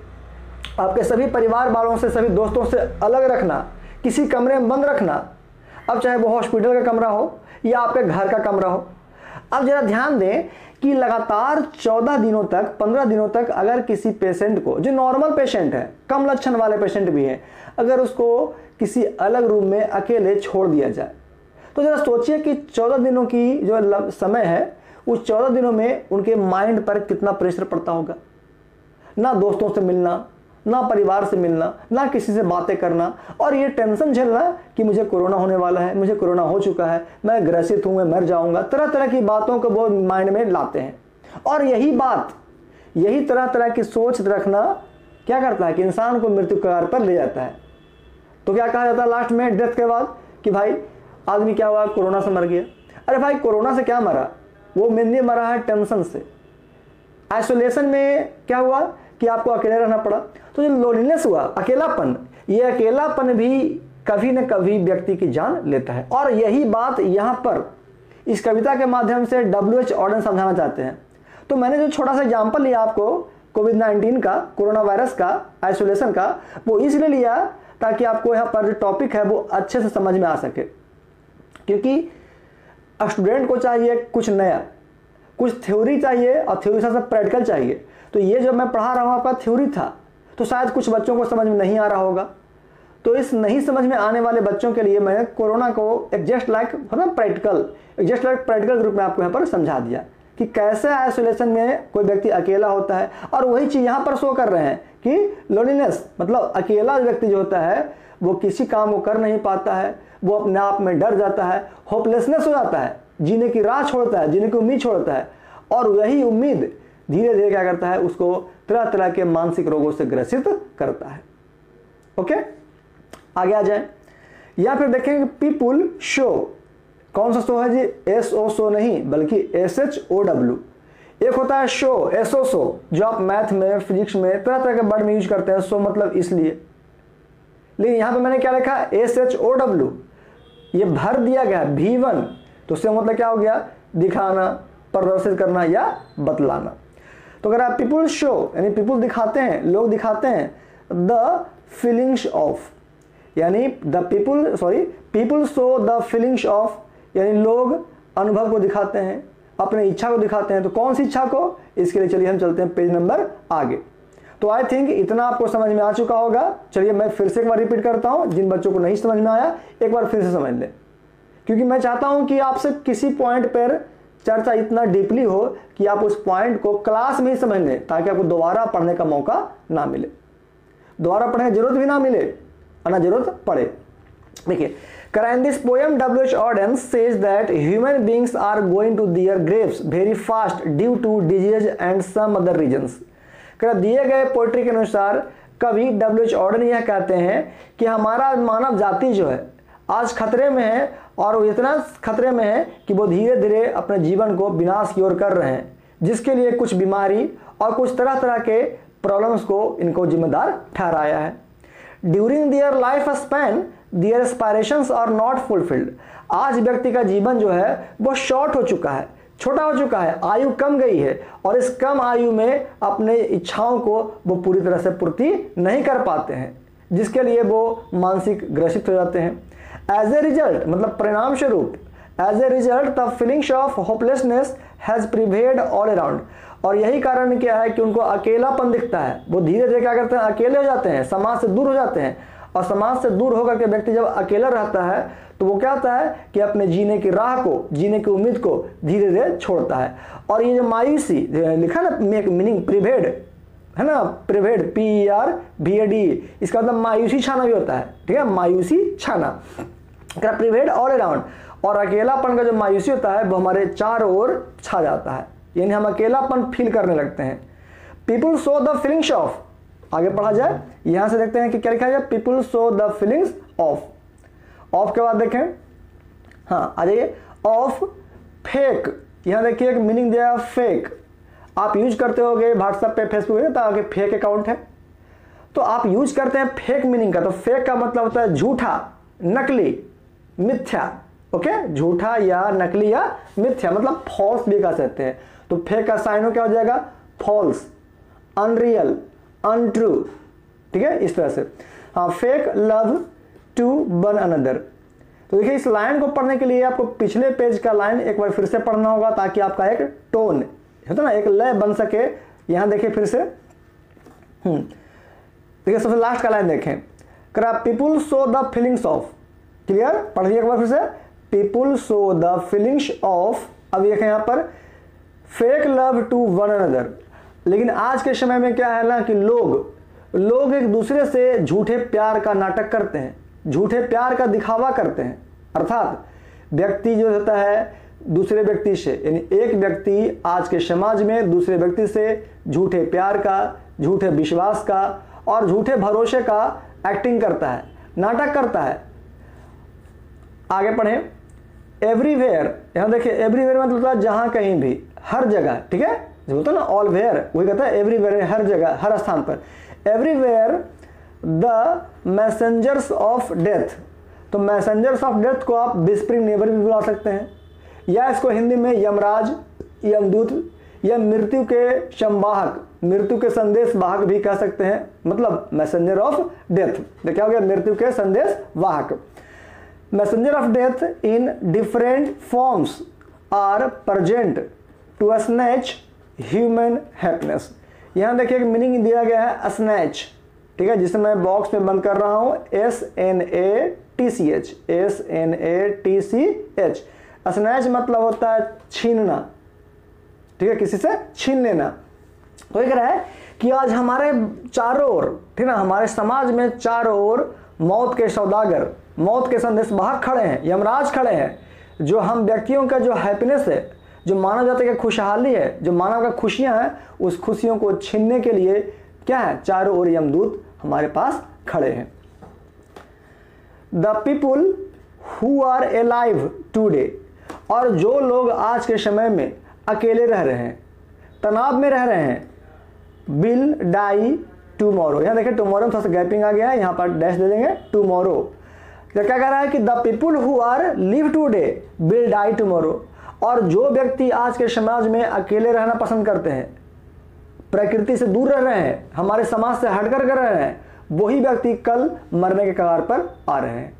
आपके सभी परिवार वालों से, सभी दोस्तों से अलग रखना, किसी कमरे में बंद रखना। अब चाहे वो हॉस्पिटल का कमरा हो या आपके घर का कमरा हो। अब जरा ध्यान दें कि लगातार 14 दिनों तक, 15 दिनों तक अगर किसी पेशेंट को, जो नॉर्मल पेशेंट है, कम लक्षण वाले पेशेंट भी हैं, अगर उसको किसी अलग रूम में अकेले छोड़ दिया जाए, तो जरा सोचिए कि 14 दिनों की जो समय है, उस 14 दिनों में उनके माइंड पर कितना प्रेशर पड़ता होगा। ना दोस्तों से मिलना, ना परिवार से मिलना, ना किसी से बातें करना, और ये टेंशन झेलना कि मुझे कोरोना होने वाला है, मुझे कोरोना हो चुका है, मैं ग्रसित हूं, मैं मर जाऊंगा। तरह तरह की बातों को वो माइंड में लाते हैं, और यही तरह तरह की सोच रखना क्या करता है कि इंसान को मृत्यु कगार पर ले जाता है। तो क्या कहा जाता है लास्ट में, डेथ के बाद, कि भाई आदमी क्या हुआ, कोरोना से मर गया। अरे भाई कोरोना से क्या मरा, वो मेनली मरा है टेंशन से। आइसोलेशन में क्या हुआ कि आपको अकेले रहना पड़ा। तो जो लोनलीनेस हुआ, अकेलापन, ये अकेलापन भी कभी न कभी व्यक्ति की जान लेता है। और यही बात यहाँ पर इस कविता के माध्यम से WHO ऑर्डन समझाना चाहते हैं। तो मैंने जो छोटा सा एग्जाम्पल लिया आपको कोविड-19 का, कोरोना वायरस का, आइसोलेशन का, वो इसलिए लिया ताकि आपको यहाँ पर जो टॉपिक है वो अच्छे से समझ में आ सके। क्योंकि स्टूडेंट को चाहिए कुछ नया, कुछ थ्योरी चाहिए, और थ्योरी से प्रैक्टिकल चाहिए। तो ये जो मैं पढ़ा रहा हूँ आपका थ्योरी था, तो शायद कुछ बच्चों को समझ में नहीं आ रहा होगा। तो इस नहीं समझ में आने वाले बच्चों के लिए मैंने कोरोना को एक जस्ट लाइक प्रैक्टिकल ग्रुप में आपको यहाँ पर समझा दिया कि कैसे आइसोलेशन में कोई व्यक्ति अकेला होता है। और वही चीज़ यहाँ पर शो कर रहे हैं कि लोनलीनेस मतलब अकेला व्यक्ति जो होता है वो किसी काम को कर नहीं पाता है, वो अपने आप में डर जाता है, होपलेसनेस हो जाता है, जीने की राह छोड़ता है, जीने की उम्मीद छोड़ता है। और वही उम्मीद धीरे धीरे क्या करता है, उसको तरह तरह के मानसिक रोगों से ग्रसित करता है। ओके, आगे आ जाए। या फिर देखेंगे पीपुल शो, कौन सा शो है जी, SO शो नहीं बल्कि SHOW। एक होता है शो, SO शो, जो आप मैथ में फिजिक्स में तरह तरह के वर्ड में यूज करते हैं, शो मतलब इसलिए, लेकिन यहां पे मैंने क्या लिखा, SHOW, ये भर दिया गया V1, तो उससे मतलब क्या हो गया, दिखाना, प्रदर्शित करना या बतलाना। तो अगर आप पीपुल शो यानी पीपुल दिखाते हैं, लोग दिखाते हैं, द फीलिंग्स ऑफ, यानी people show the feelings of, यानी लोग अनुभव को दिखाते हैं, अपने इच्छा को दिखाते हैं। तो कौन सी इच्छा को, इसके लिए चलिए हम चलते हैं पेज नंबर आगे। तो आई थिंक इतना आपको समझ में आ चुका होगा। चलिए मैं फिर से एक बार रिपीट करता हूं, जिन बच्चों को नहीं समझ में आया एक बार फिर से समझ लें, क्योंकि मैं चाहता हूं कि आपसे किसी पॉइंट पर चर्चा इतना डीपली हो कि आप उस पॉइंट को क्लास में ही समझ लें, ताकि आपको दोबारा पढ़ने का मौका ना मिले, दोबारा पढ़ने की जरूरत भी ना मिले और ना जरूरत पड़े। देखिए, in this poem W.H. Auden says that human beings are going to their graves very fast due to disease and some other reasons। दिए गए पोइट्री के अनुसार कवि W.H. Auden यह कहते हैं कि हमारा मानव जाति जो है आज खतरे में है, और वो इतना खतरे में है कि वो धीरे धीरे अपने जीवन को विनाश की ओर कर रहे हैं, जिसके लिए कुछ बीमारी और कुछ तरह तरह के प्रॉब्लम्स को इनको जिम्मेदार ठहराया है। During their life span their aspirations are not fulfilled. आज व्यक्ति का जीवन जो है वो शॉर्ट हो चुका है, छोटा हो चुका है, आयु कम गई है, और इस कम आयु में अपने इच्छाओं को वो पूरी तरह से पूर्ति नहीं कर पाते हैं, जिसके लिए वो मानसिक ग्रसित हो जाते हैं। एज ए रिजल्ट, मतलब परिणाम स्वरूप, as a result the feelings of hopelessness has prevailed all around. और यही कारण क्या है कि उनको अकेलापन दिखता है, वो धीरे धीरे क्या करते हैं, अकेले हो जाते हैं, समाज से दूर हो जाते हैं, और समाज से दूर होकर के व्यक्ति जब अकेला रहता है तो वो क्या होता है कि अपने जीने की राह को, जीने की उम्मीद को धीरे धीरे छोड़ता है। और ये जो मायूसी लिखा ना, मेक मीनिंग प्रिवेड है ना, प्रिवेड PERVAD, इसका मतलब मायूसी छाना भी होता है, ठीक है, मायूसी छाना, प्रिवेड ऑल अराउंड। और अकेलापन का जो मायूसी होता है वो हमारे चारों ओर छा जाता है, यानी हम अकेलापन फील करने लगते हैं। People show the feelings of, आगे पढ़ा जाए, यहां से देखते हैं कि क्या लिखा जाए, people show the feelings of. Of के बाद देखें, हाँ आ जाइए, ऑफ फेक, यहां देखिए एक मीनिंग दिया है फेक। आप यूज करते होगे व्हाट्सएप पे, फेसबुक पे, तो आगे फेक अकाउंट है, तो आप यूज करते हैं फेक मीनिंग का। तो फेक का मतलब होता है झूठा, नकली, मिथ्या। ओके, झूठा या नकली या मिथ्या, मतलब फॉल्स भी कह सकते हैं। तो फेक का साइन हो क्या हो जाएगा, फॉल्स, अनरियल, अनट्रू, ठीक है, इस तरह से। हाँ, fake love to one another. तो देखिए, इस लाइन को पढ़ने के लिए आपको पिछले पेज का लाइन एक बार फिर से पढ़ना होगा, ताकि आपका एक टोन होता ना, एक लय बन सके। यहां देखिए फिर से, देखिए सबसे लास्ट का लाइन देखें, people show the feelings of, clear, पढ़िए एक बार फिर से, people show the feelings of. अब देखें यहां पर fake love to one another. लेकिन आज के समय में क्या है ना कि लोग एक दूसरे से झूठे प्यार का नाटक करते हैं, झूठे प्यार का दिखावा करते हैं। अर्थात व्यक्ति जो होता है दूसरे व्यक्ति से, यानी एक व्यक्ति आज के समाज में दूसरे व्यक्ति से झूठे प्यार का, झूठे विश्वास का और झूठे भरोसे का एक्टिंग करता है, नाटक करता है। आगे पढ़ें, एवरीवेयर, यहां देखिए एवरीवेयर मतलब होता है जहां कहीं भी, हर जगह, ठीक है, जो बोलते हैं ना ऑल वेयर, वही कहता है एवरीवेयर, हर जगह, हर स्थान पर। Everywhere the messengers of death. तो मैसेंजर्स ऑफ डेथ को आप विस्परिंग नेबर भी बुला सकते हैं, या इसको हिंदी में यमराज, यमदूत या मृत्यु के संवाहक, मृत्यु के संदेश वाहक भी कह सकते हैं, मतलब मैसेंजर ऑफ डेथ। देखिए हो गया, मृत्यु के संदेश वाहक। Messenger of death in different forms are present to snatch human happiness. यहां देखिए एक मीनिंग दिया गया है स्नैच, ठीक है, जिसे मैं बॉक्स में बंद कर रहा हूं, SNATCH, SNATCH। स्नैच मतलब होता है छीनना, ठीक है, किसी से छीन लेना। तो ये कह रहा है कि आज हमारे चारों ओर, ठीक है ना, हमारे समाज में चारों ओर मौत के सौदागर, मौत के संदेशवाहक खड़े हैं, यमराज खड़े हैं, जो हम व्यक्तियों का जो हैप्पीनेस है, जो मानव जाति की खुशहाली है, जो मानव का खुशियां हैं, उस खुशियों को छीनने के लिए क्या है, चारों ओर यमदूत हमारे पास खड़े हैं। The people who are alive today, और जो लोग आज के समय में अकेले रह रहे हैं, तनाव में रह रहे हैं, विल डाई टुमारो। यहाँ देखिए टुमारो में थोड़ा सा गैपिंग आ गया है, यहाँ पर डैश दे देंगे टुमारो। तो क्या कह रहा है कि the people who are live today will die tomorrow, और जो व्यक्ति आज के समाज में अकेले रहना पसंद करते हैं, प्रकृति से दूर रह रहे हैं, हमारे समाज से हटकर कर रहे हैं, वही व्यक्ति कल मरने के कगार पर आ रहे हैं।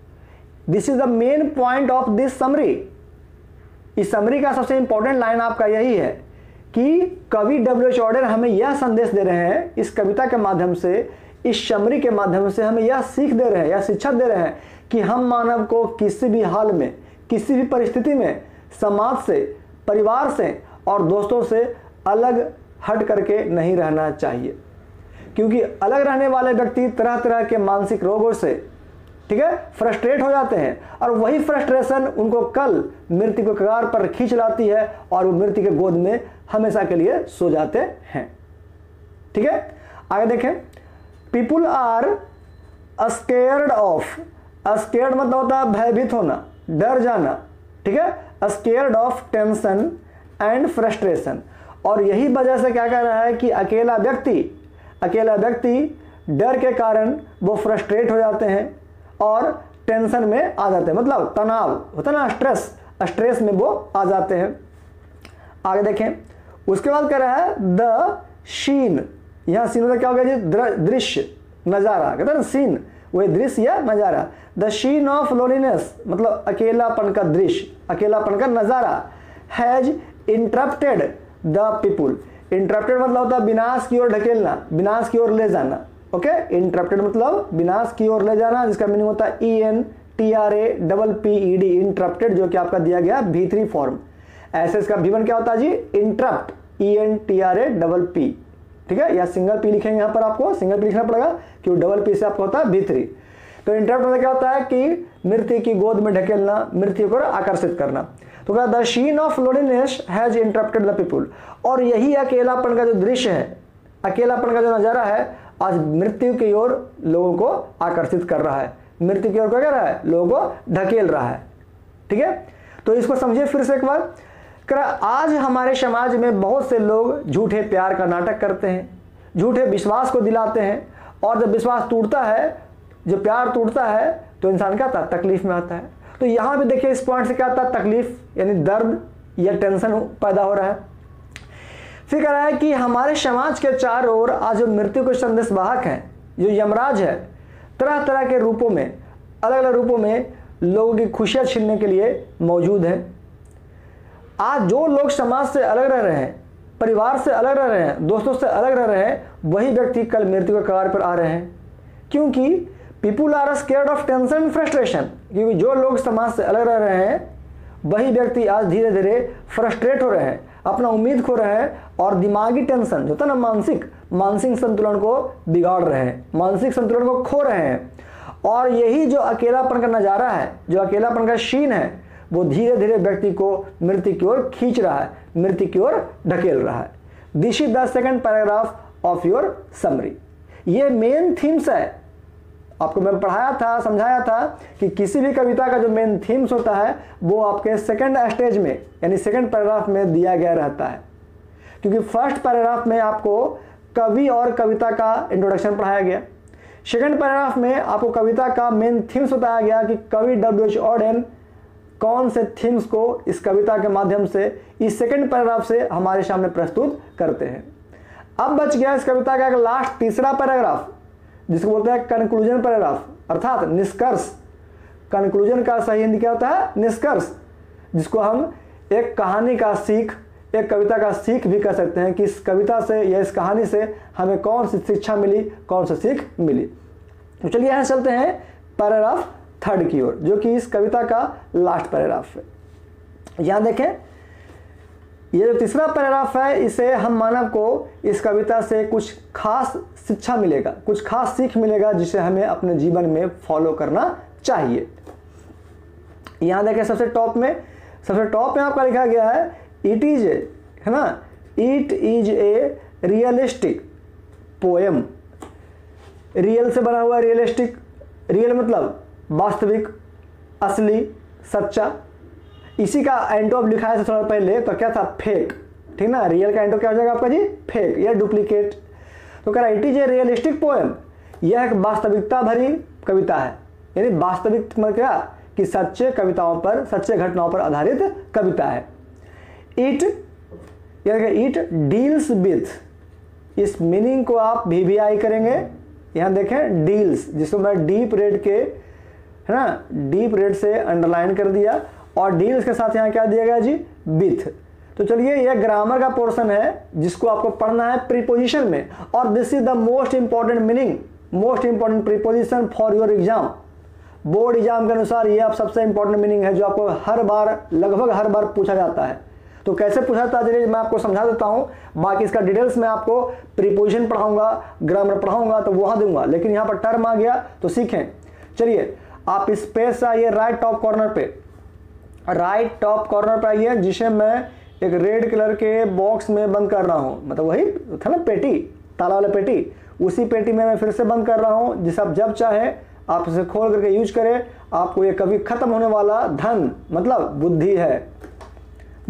This is the main point of this summary. इस समरी का सबसे इंपॉर्टेंट लाइन आपका यही है कि कवि W.H. ऑडेन हमें यह संदेश दे रहे हैं इस कविता के माध्यम से, इस समरी के माध्यम से हमें यह सीख दे रहे हैं, यह शिक्षा दे रहे हैं कि हम मानव को किसी भी हाल में, किसी भी परिस्थिति में समाज से, परिवार से और दोस्तों से अलग हट करके नहीं रहना चाहिए, क्योंकि अलग रहने वाले व्यक्ति तरह तरह के मानसिक रोगों से, ठीक है, फ्रस्ट्रेट हो जाते हैं, और वही फ्रस्ट्रेशन उनको कल मृत्यु के कगार पर खींच लाती है और वो मृत्यु के गोद में हमेशा के लिए सो जाते हैं। ठीक है, आगे देखें। People are scared of, scared मतलब होता है भयभीत होना, डर जाना, ठीक है, scared of tension and frustration. और यही वजह से क्या कह रहा है कि अकेला व्यक्ति डर के कारण वो फ्रस्ट्रेट हो जाते हैं और टेंशन में आ जाते हैं, मतलब तनाव होता है ना, स्ट्रेस में वो आ जाते हैं। आगे देखें, उसके बाद कह रहा है द शीन, यहां सीन मतलब क्या हो गया जी, दृश्य, नजारा, कहते हैं ना सीन, वही दृश्य या नजारा। द शीन ऑफ लोनलीनेस मतलब अकेलापन का दृश्य, अकेलापन का नजारा। Has interrupted the people, interrupted मतलब होता है विनाश की ओर ढकेलना, विनाश की ओर ले जाना। ओके, इंटरप्टेड मतलब विनाश की ओर ले जाना, जिसका मीनिंग होता है ENTRAPPED, इंटरप्टेड, जो कि आपका दिया गया V3 फॉर्म। ऐसे इसका V1 क्या होता है जी, इंटरप्ट, ENTRAPP, ठीक है, या सिंगल पी लिखेंगे यहाँ पर, आपको सिंगल पी लिखना पड़ेगा क्योंकि डबल पी से आपका होता है V3। तो इंटरप्ट मतलब क्या होता है कि मृत्यु की गोद में ढकेलना, मृत्यु को आकर्षित करना। तो कहा the sheen of loneliness has interrupted the people, और यही अकेलापन का जो दृश्य है, अकेलापन का जो नजारा है, आज मृत्यु की ओर लोगों को आकर्षित कर रहा है, मृत्यु की ओर क्या कर रहा है, लोगों को ढकेल रहा है। ठीक है, तो इसको समझिए फिर से एक बार। आज हमारे समाज में बहुत से लोग झूठे प्यार का नाटक करते हैं, झूठे विश्वास को दिलाते हैं, और जब विश्वास टूटता है, जब प्यार टूटता है, तो इंसान क्या आता है, तकलीफ में आता है। तो यहां भी देखिए इस पॉइंट से क्या आता है, तकलीफ यानी दर्द या टेंशन पैदा हो रहा है। फिर कह रहा है कि हमारे समाज के चारों ओर आज जो मृत्यु के संदेश वाहक हैं, जो यमराज है, तरह तरह के रूपों में, अलग अलग रूपों में लोगों की खुशियां छीनने के लिए मौजूद हैं। आज जो लोग समाज से अलग रह रहे हैं, परिवार से अलग रह रहे हैं, दोस्तों से अलग रह रहे हैं, वही व्यक्ति कल मृत्यु के कगार पर आ रहे हैं। क्योंकि people are scared of tension and frustration, क्योंकि जो लोग समाज से अलग रह रहे हैं, वही व्यक्ति आज धीरे धीरे फ्रस्ट्रेट हो रहे हैं, अपना उम्मीद खो रहे हैं, और दिमागी टेंशन जो होता है ना, मानसिक संतुलन को बिगाड़ रहे हैं, मानसिक संतुलन को खो रहे हैं। और यही जो अकेलापन का नजारा है, जो अकेलापन का शीन है, वो धीरे धीरे व्यक्ति को मृत्यु की ओर खींच रहा है, मृत्यु की ओर ढकेल रहा है। This is the second paragraph of your summary. ये मेन थीम्स है, आपको मैं पढ़ाया था, समझाया था कि किसी भी कविता का जो मेन थीम्स होता है वो आपके सेकंड स्टेज में यानी सेकंड पैराग्राफ में दिया गया रहता है। क्योंकि फर्स्ट पैराग्राफ में आपको कवि और कविता का इंट्रोडक्शन पढ़ाया गया, सेकंड पैराग्राफ में आपको कविता का मेन थीम्स बताया गया कि कवि W.H. ऑडेन कौन से थीम्स को इस कविता के माध्यम से इस सेकंड पैराग्राफ से हमारे सामने प्रस्तुत करते हैं। अब बच गया इस कविता का एक लास्ट तीसरा पैराग्राफ, जिसको बोलते हैं कंक्लूजन पैराग्राफ, अर्थात निष्कर्ष। कंक्लूजन का सही हिंदी क्या होता है, निष्कर्ष, जिसको हम एक कहानी का सीख, एक कविता का सीख भी कह सकते हैं कि इस कविता से या इस कहानी से हमें कौन सी शिक्षा मिली, कौन सी सीख मिली। तो चलिए यहाँ चलते हैं पैराग्राफ थर्ड की ओर, जो कि इस कविता का लास्ट पैराग्राफ है। यहाँ देखें, ये जो तीसरा पैराग्राफ है, इसे हम मानव को इस कविता से कुछ खास शिक्षा मिलेगा, कुछ खास सीख मिलेगा, जिसे हमें अपने जीवन में फॉलो करना चाहिए। यहाँ देखें सबसे टॉप में आपका लिखा गया है इट इज ए, है ना, it is a realistic poem. Real से बना हुआ रियलिस्टिक, रियल मतलब वास्तविक, असली, सच्चा। इसी का एंटोप लिखा है थोड़ा पहले, तो क्या था, फेक, ठीक ना। रियल का एंटोप क्या हो जाएगा आपका जी, फेक या डुप्लीकेट। तो कह रहा है it is a realistic poem, यह एक वास्तविकता भरी कविता है। यानी वास्तविक मतलब क्या, कि सच्चे कविताओं पर, सच्चे घटनाओं पर आधारित कविता है। इट डील्स विथ, इस मीनिंग को आप VVI करेंगे, यहाँ देखें डील्स, जिसको मैं डीप रेड के, है ना, डीप रेड से अंडरलाइन कर दिया, और डील्स के साथ यहाँ क्या दिया गया जी, विथ। तो चलिए यह ग्रामर का पोर्शन है जिसको आपको पढ़ना है प्रीपोजिशन में, और this is the most important meaning, most important preposition for your exam. Board exam के अनुसार ये आप सबसे इंपॉर्टेंट मीनिंग है जो आपको हर बार, लगभग हर बार पूछा जाता है। तो कैसे पूछा जाता है चलिए मैं आपको समझा देता हूँ, बाकी इसका डिटेल्स में आपको प्रीपोजिशन पढ़ाऊंगा, ग्रामर पढ़ाऊंगा तो वहां दूंगा, लेकिन यहाँ पर टर्म आ गया तो सीखें। चलिए आप इस पेज से आइए राइट टॉप कॉर्नर पे, राइट टॉप कॉर्नर पे आइए, जिसे मैं एक रेड कलर के बॉक्स में बंद कर रहा हूँ, मतलब वही था ना पेटी, ताला वाला पेटी, उसी पेटी में मैं फिर से बंद कर रहा हूँ, जिसे आप जब चाहे आप इसे खोल करके यूज करें, आपको ये कभी खत्म होने वाला धन मतलब बुद्धि है।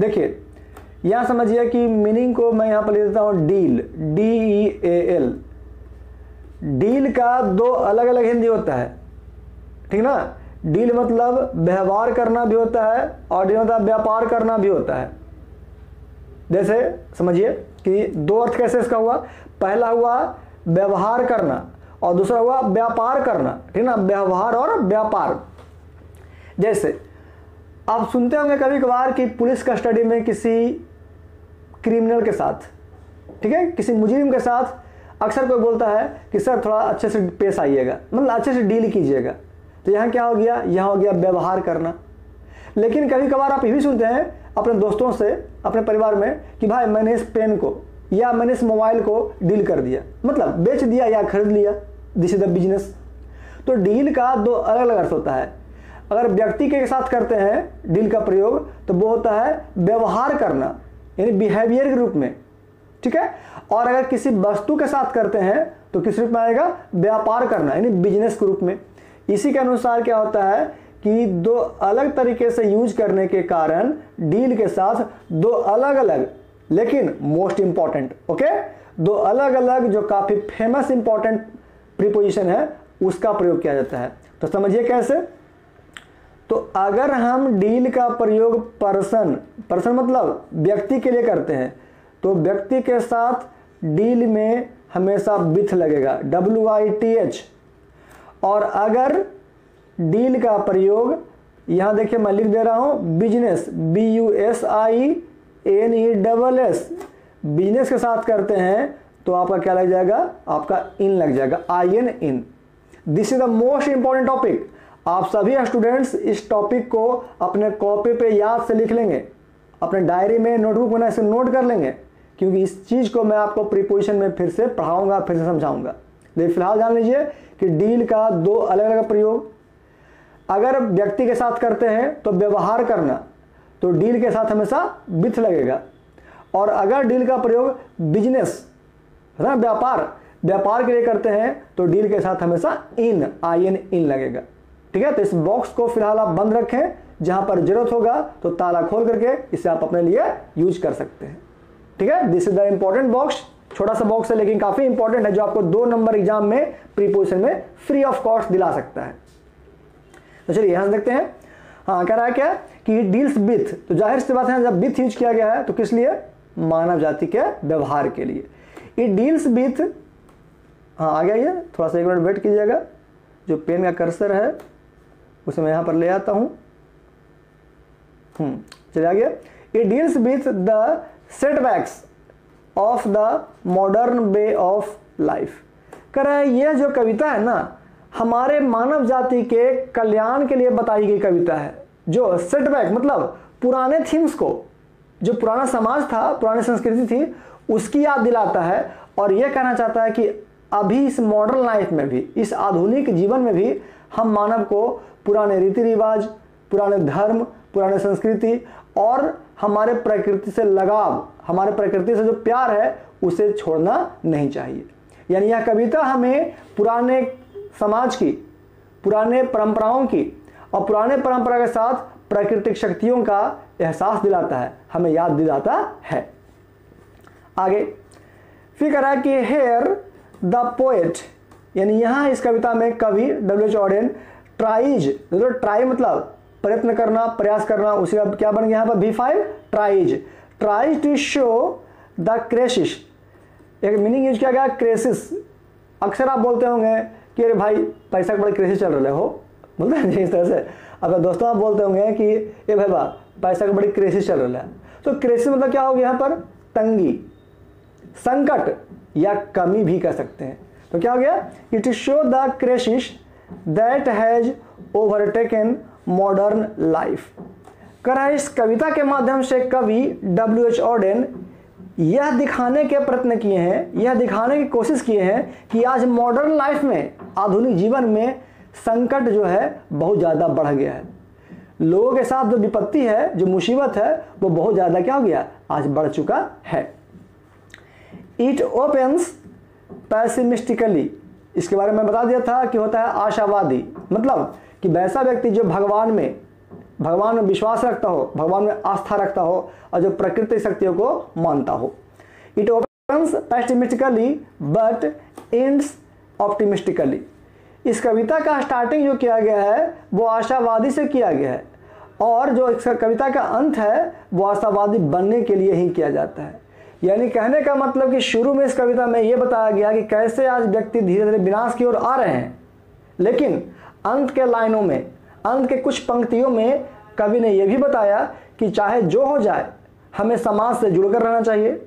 देखिए यहां समझिए कि मीनिंग को मैं यहां पर ले देता हूं डील, DEAL। डील का दो अलग अलग हिंदी होता है, ठीक ना। डील मतलब व्यवहार करना भी होता है, और डील मतलब व्यापार करना भी होता है। जैसे समझिए कि दो अर्थ कैसे इसका हुआ, पहला हुआ व्यवहार करना और दूसरा हुआ व्यापार करना, ठीक ना, व्यवहार और व्यापार। जैसे आप सुनते होंगे कभी कभार कि पुलिस कस्टडी में किसी क्रिमिनल के साथ, ठीक है, किसी मुजरिम के साथ अक्सर कोई बोलता है कि सर थोड़ा अच्छे से पेश आइएगा, मतलब अच्छे से डील कीजिएगा। तो यहाँ क्या हो गया, यहाँ हो गया व्यवहार करना। लेकिन कभी कभार आप ये भी सुनते हैं अपने दोस्तों से, अपने परिवार में, कि भाई मैंने इस पेन को या मैंने इस मोबाइल को डील कर दिया, मतलब बेच दिया या खरीद लिया, दिस इज द बिजनेस। तो डील का दो अलग अलग अर्थ होता है। अगर व्यक्ति के साथ करते हैं डील का प्रयोग तो वो होता है व्यवहार करना, यानी बिहेवियर के रूप में, ठीक है। और अगर किसी वस्तु के साथ करते हैं तो किस रूप में आएगा, व्यापार करना, यानी बिजनेस के रूप में। इसी के अनुसार क्या होता है कि दो अलग तरीके से यूज करने के कारण डील के साथ दो अलग अलग लेकिन मोस्ट इंपॉर्टेंट, ओके, दो अलग अलग जो काफी फेमस इंपॉर्टेंट प्रीपोजिशन है उसका प्रयोग किया जाता है। तो समझिए कैसे। तो अगर हम डील का प्रयोग पर्सन मतलब व्यक्ति के लिए करते हैं तो व्यक्ति के साथ डील में हमेशा विथ लगेगा, WITH। और अगर डील का प्रयोग यहां देखिए मैं लिख दे रहा हूं बिजनेस, BUSINESS, बिजनेस के साथ करते हैं तो आपका क्या लग जाएगा, आपका इन लग जाएगा, IN in. This is the most important topic. आप सभी स्टूडेंट्स इस टॉपिक को अपने कॉपी पे याद से लिख लेंगे, अपने डायरी में, नोटबुक में इसे नोट कर लेंगे, क्योंकि इस चीज को मैं आपको प्रीपोजिशन में फिर से पढ़ाऊंगा, फिर से समझाऊंगा। लेकिन फिलहाल जान लीजिए कि डील का दो अलग अलग प्रयोग। अगर व्यक्ति के साथ करते हैं तो व्यवहार करना, तो डील के साथ हमेशा विथ लगेगा। और अगर डील का प्रयोग बिजनेस, है ना, व्यापार के लिए करते हैं तो डील के साथ हमेशा IN इन लगेगा, ठीक है। तो इस बॉक्स को फिलहाल आप बंद रखें, जहां पर जरूरत होगा तो ताला खोल करके इसे आप अपने लिए यूज कर सकते हैं, ठीक है। This is the important box, छोटा सा बॉक्स है लेकिन काफी इंपॉर्टेंट है, जो आपको 2 नंबर एग्जाम में प्रीपोजिशन में फ्री ऑफ कॉस्ट दिला सकता है। तो चलिए यहां से देखते हैं। हाँ, कह रहा है क्या कि डील्स विथ, तो जाहिर सी बात है जब विथ यूज किया गया है तो किस लिए, मानव जाति के व्यवहार के लिए। इट डील्स विथ, हाँ आ गया ये, थोड़ा सा एक मिनट वेट कीजिएगा, जो पेन का कर्सर है उसे मैं यहां पर ले आता हूं। चलिए आ गया। It deals with the setbacks of the modern way of life. कह रहा है यह जो कविता है ना, हमारे मानव जाति के कल्याण के लिए बताई गई कविता है, जो सेटबैक मतलब पुराने थिंग्स को, जो पुराना समाज था, पुरानी संस्कृति थी, उसकी याद दिलाता है। और यह कहना चाहता है कि अभी इस मॉडर्न लाइफ में भी, इस आधुनिक जीवन में भी हम मानव को पुराने रीति रिवाज, पुराने धर्म, पुराने संस्कृति और हमारे प्रकृति से लगाव, हमारे प्रकृति से जो प्यार है उसे छोड़ना नहीं चाहिए। यानी यह कविता हमें पुराने समाज की, पुराने परंपराओं की और पुराने परंपरा के साथ प्राकृतिक शक्तियों का एहसास दिलाता है, हमें याद दिलाता है। आगे फिर कह रहा है कि हेयर द पोएट, यानी यहाँ इस कविता में कवि W.H. ऑडेन ट्राइज, ट्राई मतलब प्रयत्न करना, प्रयास करना, उसी का क्या बन गया यहाँ पर V5 tries to show the crisis. एक मीनिंग यूज किया गया क्रेसिस। अक्सर आप बोलते होंगे कि अरे भाई पैसा का बड़ा क्रेसिस चल रहे हो, बोलते हैं इस तरह से। अब दोस्तों आप बोलते होंगे कि ये भाई पैसा का बड़ी क्रेसिस चल रहा है, तो क्रेसिस मतलब क्या होगा यहाँ पर? तंगी, संकट या कमी भी कह सकते हैं। तो क्या हो गया? It show the crisis that has overtaken modern life. कह रहा है इस कविता के माध्यम से कवि W.H. ऑडेन यह दिखाने के प्रयत्न किए हैं, यह दिखाने की कोशिश किए हैं कि आज मॉडर्न लाइफ में, आधुनिक जीवन में संकट जो है बहुत ज़्यादा बढ़ गया है। लोगों के साथ जो विपत्ति है, जो मुसीबत है, वो बहुत ज़्यादा क्या हो गया? आज बढ़ चुका है। इट ओपन्स पैसिमिस्टिकली, इसके बारे में बता दिया था कि होता है आशावादी, मतलब कि वैसा व्यक्ति जो भगवान में विश्वास रखता हो, भगवान में आस्था रखता हो और जो प्रकृति शक्तियों को मानता हो। It opens pessimistically but ends optimistically. इस कविता का स्टार्टिंग जो किया गया है वो आशावादी से किया गया है और जो इस कविता का अंत है वो आशावादी बनने के लिए ही किया जाता है। यानी कहने का मतलब कि शुरू में इस कविता में ये बताया गया कि कैसे आज व्यक्ति धीरे धीरे विनाश की ओर आ रहे हैं, लेकिन अंत के लाइनों में, अंत के कुछ पंक्तियों में कवि ने यह भी बताया कि चाहे जो हो जाए हमें समाज से जुड़कर रहना चाहिए,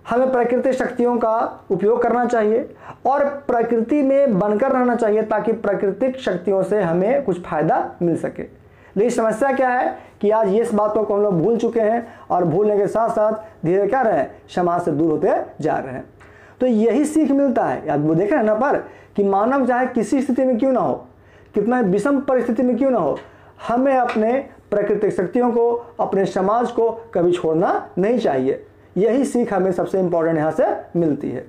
हमें प्राकृतिक शक्तियों का उपयोग करना चाहिए और प्रकृति में बनकर रहना चाहिए ताकि प्राकृतिक शक्तियों से हमें कुछ फायदा मिल सके। लेकिन समस्या क्या है कि आज ये इस बातों को हम लोग भूल चुके हैं और भूलने के साथ साथ धीरे क्या रहे हैं? समाज से दूर होते जा रहे हैं। तो यही सीख मिलता है, आप वो देख रहे हैं ना पर कि मानव चाहे किसी स्थिति में क्यों ना हो, कितना विषम परिस्थिति में क्यों ना हो, हमें अपने प्राकृतिक शक्तियों को, अपने समाज को कभी छोड़ना नहीं चाहिए। यही सीख हमें सबसे इंपॉर्टेंट यहाँ से मिलती है,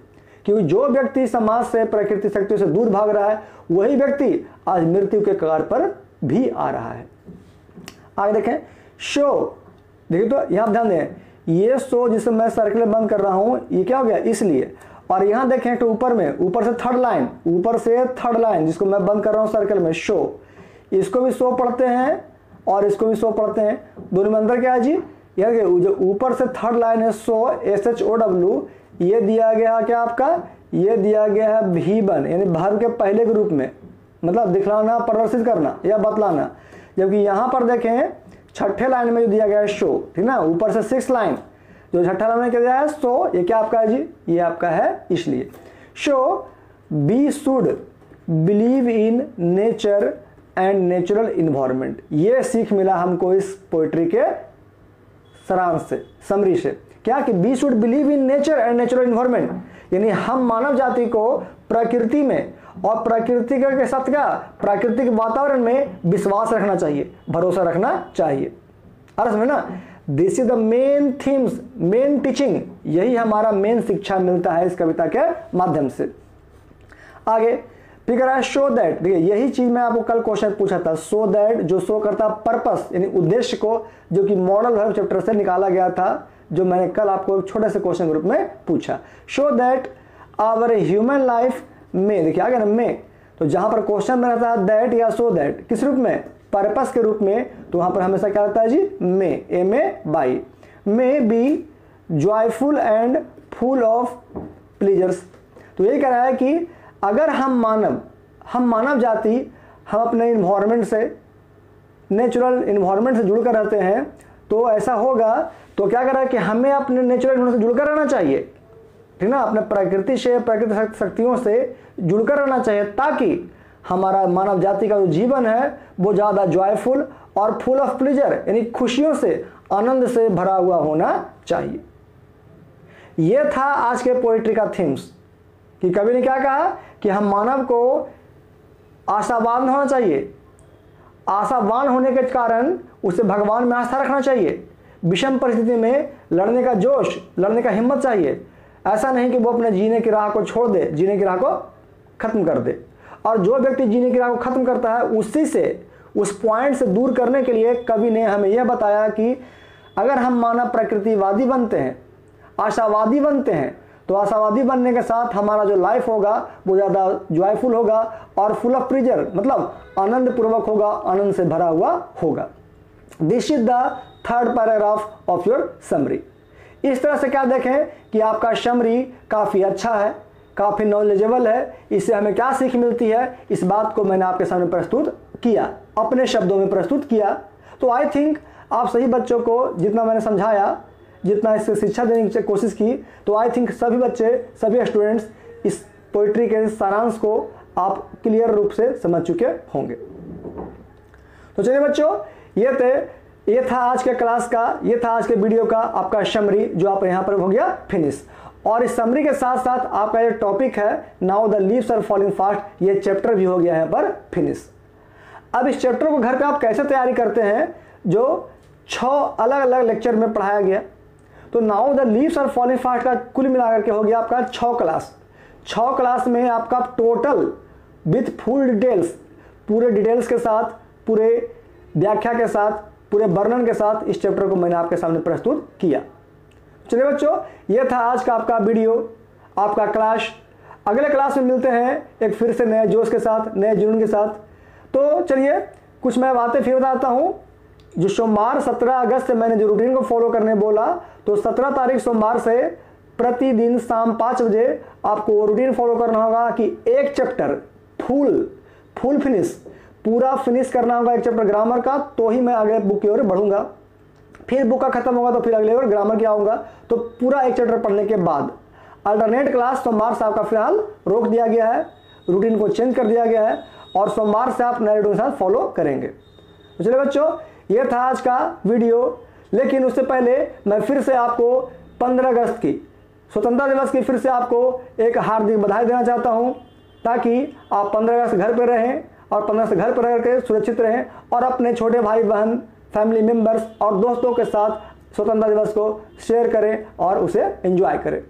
क्योंकि जो व्यक्ति समाज से, प्राकृतिक शक्तियों से दूर भाग रहा है, वही व्यक्ति आज मृत्यु के कगार पर भी आ रहा है। आगे देखें शो, देखिए तो यहाँ ध्यान दें, ये शो जिसे मैं सर्कल बंद कर रहा हूँ ये क्या हो गया? इसलिए। और यहाँ देखें तो ऊपर में, ऊपर से थर्ड लाइन जिसको मैं बंद कर रहा हूँ सर्कल में, शो, इसको भी शो पढ़ते हैं और इसको भी शो पढ़ते हैं, दोनों में अंदर क्या है जी? यार जो ऊपर से थर्ड लाइन है शो, SHOW, ये दिया गया क्या आपका? ये दिया गया है V1, यानी वर्ब के पहले के रूप में, मतलब दिखलाना, प्रदर्शित करना या बतलाना। जबकि यहाँ पर देखें छठे लाइन में जो दिया गया है शो, ठीक ना, ऊपर से 6 लाइन, जो छठा लाइन में क्या दिया है? शो, ये क्या आपका है जी? ये आपका है इसलिए। So we should believe in nature and natural environment. ये सीख मिला हमको इस पोइट्री के सारांश से, समरी से, क्या कि we should believe in nature and natural environment, यानी हम मानव जाति को प्रकृति में और प्रकृति के साथ क्या, प्राकृतिक वातावरण में विश्वास रखना चाहिए, भरोसा रखना चाहिए। अरे समझ ना, this is the main themes, main teaching, यही हमारा मेन शिक्षा मिलता है इस कविता के माध्यम से। आगे फिर है शो दैट, देखिए यही चीज मैं आपको कल क्वेश्चन पूछा था, शो दैट, जो शो करता पर्पस यानी उद्देश्य को, जो कि मॉडल वर्ब चैप्टर से निकाला गया था, जो मैंने कल आपको छोटे से क्वेश्चन ग्रुप में पूछा। Show that our human life में, देखिए आ गया ना में, तो जहां पर क्वेश्चन में रहता है दैट या शो दैट, किस रूप में? पर्पस के रूप में, तो वहां पर हमेशा क्या रहता है जी? में, MAY, may be joyful and full of pleasures. तो ये कह रहा है कि अगर हम मानव जाति, हम अपने इन्वायरमेंट से, नेचुरल इन्वायरमेंट से जुड़कर रहते हैं, तो ऐसा होगा, तो क्या कर रहा है कि हमें अपने नेचुरल इन्वायरमेंट से जुड़कर रहना चाहिए, ठीक ना, अपने प्रकृति से, प्राकृतिक शक्तियों से जुड़कर रहना चाहिए, ताकि हमारा मानव जाति का जो जीवन है वो ज़्यादा जॉयफुल और फुल ऑफ प्लेजर यानी खुशियों से, आनंद से भरा हुआ होना चाहिए। यह था आज के पोइट्री का थीम्स, कि कवि ने क्या कहा कि हम मानव को आशावान होना चाहिए, आशावान होने के कारण उसे भगवान में आस्था रखना चाहिए, विषम परिस्थिति में लड़ने का जोश, लड़ने का हिम्मत चाहिए। ऐसा नहीं कि वो अपने जीने की राह को छोड़ दे, जीने की राह को खत्म कर दे। और जो व्यक्ति जीने की राह को खत्म करता है, उसी से, उस पॉइंट से दूर करने के लिए कवि ने हमें यह बताया कि अगर हम मानव प्रकृतिवादी बनते हैं, आशावादी बनते हैं, तो आशावादी बनने के साथ हमारा जो लाइफ होगा वो ज़्यादा जॉयफुल होगा और फुल ऑफ प्लेजर, मतलब आनंद पूर्वक होगा, आनंद से भरा हुआ होगा। This is the third paragraph of your summary. इस तरह से क्या देखें कि आपका समरी काफ़ी अच्छा है, काफ़ी नॉलेजेबल है। इससे हमें क्या सीख मिलती है, इस बात को मैंने आपके सामने प्रस्तुत किया, अपने शब्दों में प्रस्तुत किया। तो आई थिंक आप सभी बच्चों को जितना मैंने समझाया, जितना इससे शिक्षा देने की कोशिश की, तो आई थिंक सभी बच्चे, सभी स्टूडेंट्स इस पोइट्री के सारांश को आप क्लियर रूप से समझ चुके होंगे। तो चलिए बच्चों, ये था आज के क्लास का, ये था आज के वीडियो का आपका समरी, जो आप यहाँ पर हो गया फिनिश। और इस समरी के साथ साथ आपका ये टॉपिक है now the leaves are falling fast, ये चैप्टर भी हो गया यहाँ पर फिनिश। अब इस चैप्टर को घर पे आप कैसे तैयारी करते हैं, जो 6 अलग अलग लेक्चर में पढ़ाया गया। तो now the leaves are falling fast का कुल मिलाकर के हो गया आपका 6 क्लास। 6 क्लास में आपका टोटल विथ फुल डिटेल्स, पूरे डिटेल्स के साथ, पूरे व्याख्या के साथ, पूरे वर्णन के साथ इस चैप्टर को मैंने आपके सामने प्रस्तुत किया। चलिए बच्चों, यह था आज का आपका वीडियो, आपका क्लास। अगले क्लास में मिलते हैं एक फिर से नए जोश के साथ, नए जुनून के साथ। तो चलिए कुछ मैं बातें फिर बताता हूँ। जो सोमवार 17 अगस्त से मैंने जो रूटीन को फॉलो करने बोला, तो 17 तारीख सोमवार से प्रतिदिन शाम 5 बजे आपको रूटीन फॉलो करना होगा कि एक चैप्टर फुल फिनिश, पूरा फिनिश करना होगा एक चैप्टर ग्रामर का, तो ही मैं अगले बुक की ओर बढ़ूंगा। फिर बुक का खत्म होगा तो फिर अगले ओर ग्रामर की आऊँगा। तो पूरा एक चैप्टर पढ़ने के बाद अल्टरनेट क्लास सोमवार से आपका फिलहाल रोक दिया गया है, रूटीन को चेंज कर दिया गया है और सोमवार से आप नए रूटीन के साथ फॉलो करेंगे। तो चलिए बच्चों, ये था आज का वीडियो। लेकिन उससे पहले मैं फिर से आपको 15 अगस्त की स्वतंत्रता दिवस की फिर से आपको एक हार्दिक बधाई देना चाहता हूं, ताकि आप 15 अगस्त घर पर रहें और 15 अगस्त घर पर रह करके सुरक्षित रहें और अपने छोटे भाई बहन, फैमिली मेम्बर्स और दोस्तों के साथ स्वतंत्रता दिवस को शेयर करें और उसे एंजॉय करें।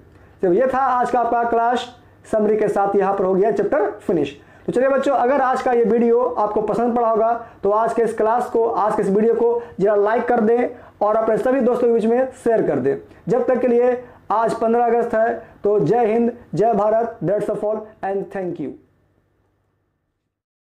तो ये था आज का आपका क्लास समरी के साथ, यहाँ पर हो गया चैप्टर फिनिश। तो चलिए बच्चों, अगर आज का ये वीडियो आपको पसंद पड़ा होगा तो आज के इस क्लास को, आज के इस वीडियो को जरा लाइक कर दें और अपने सभी दोस्तों के बीच में शेयर कर दें। जब तक के लिए आज 15 अगस्त है, तो जय हिंद, जय Bharat, that's all and thank you.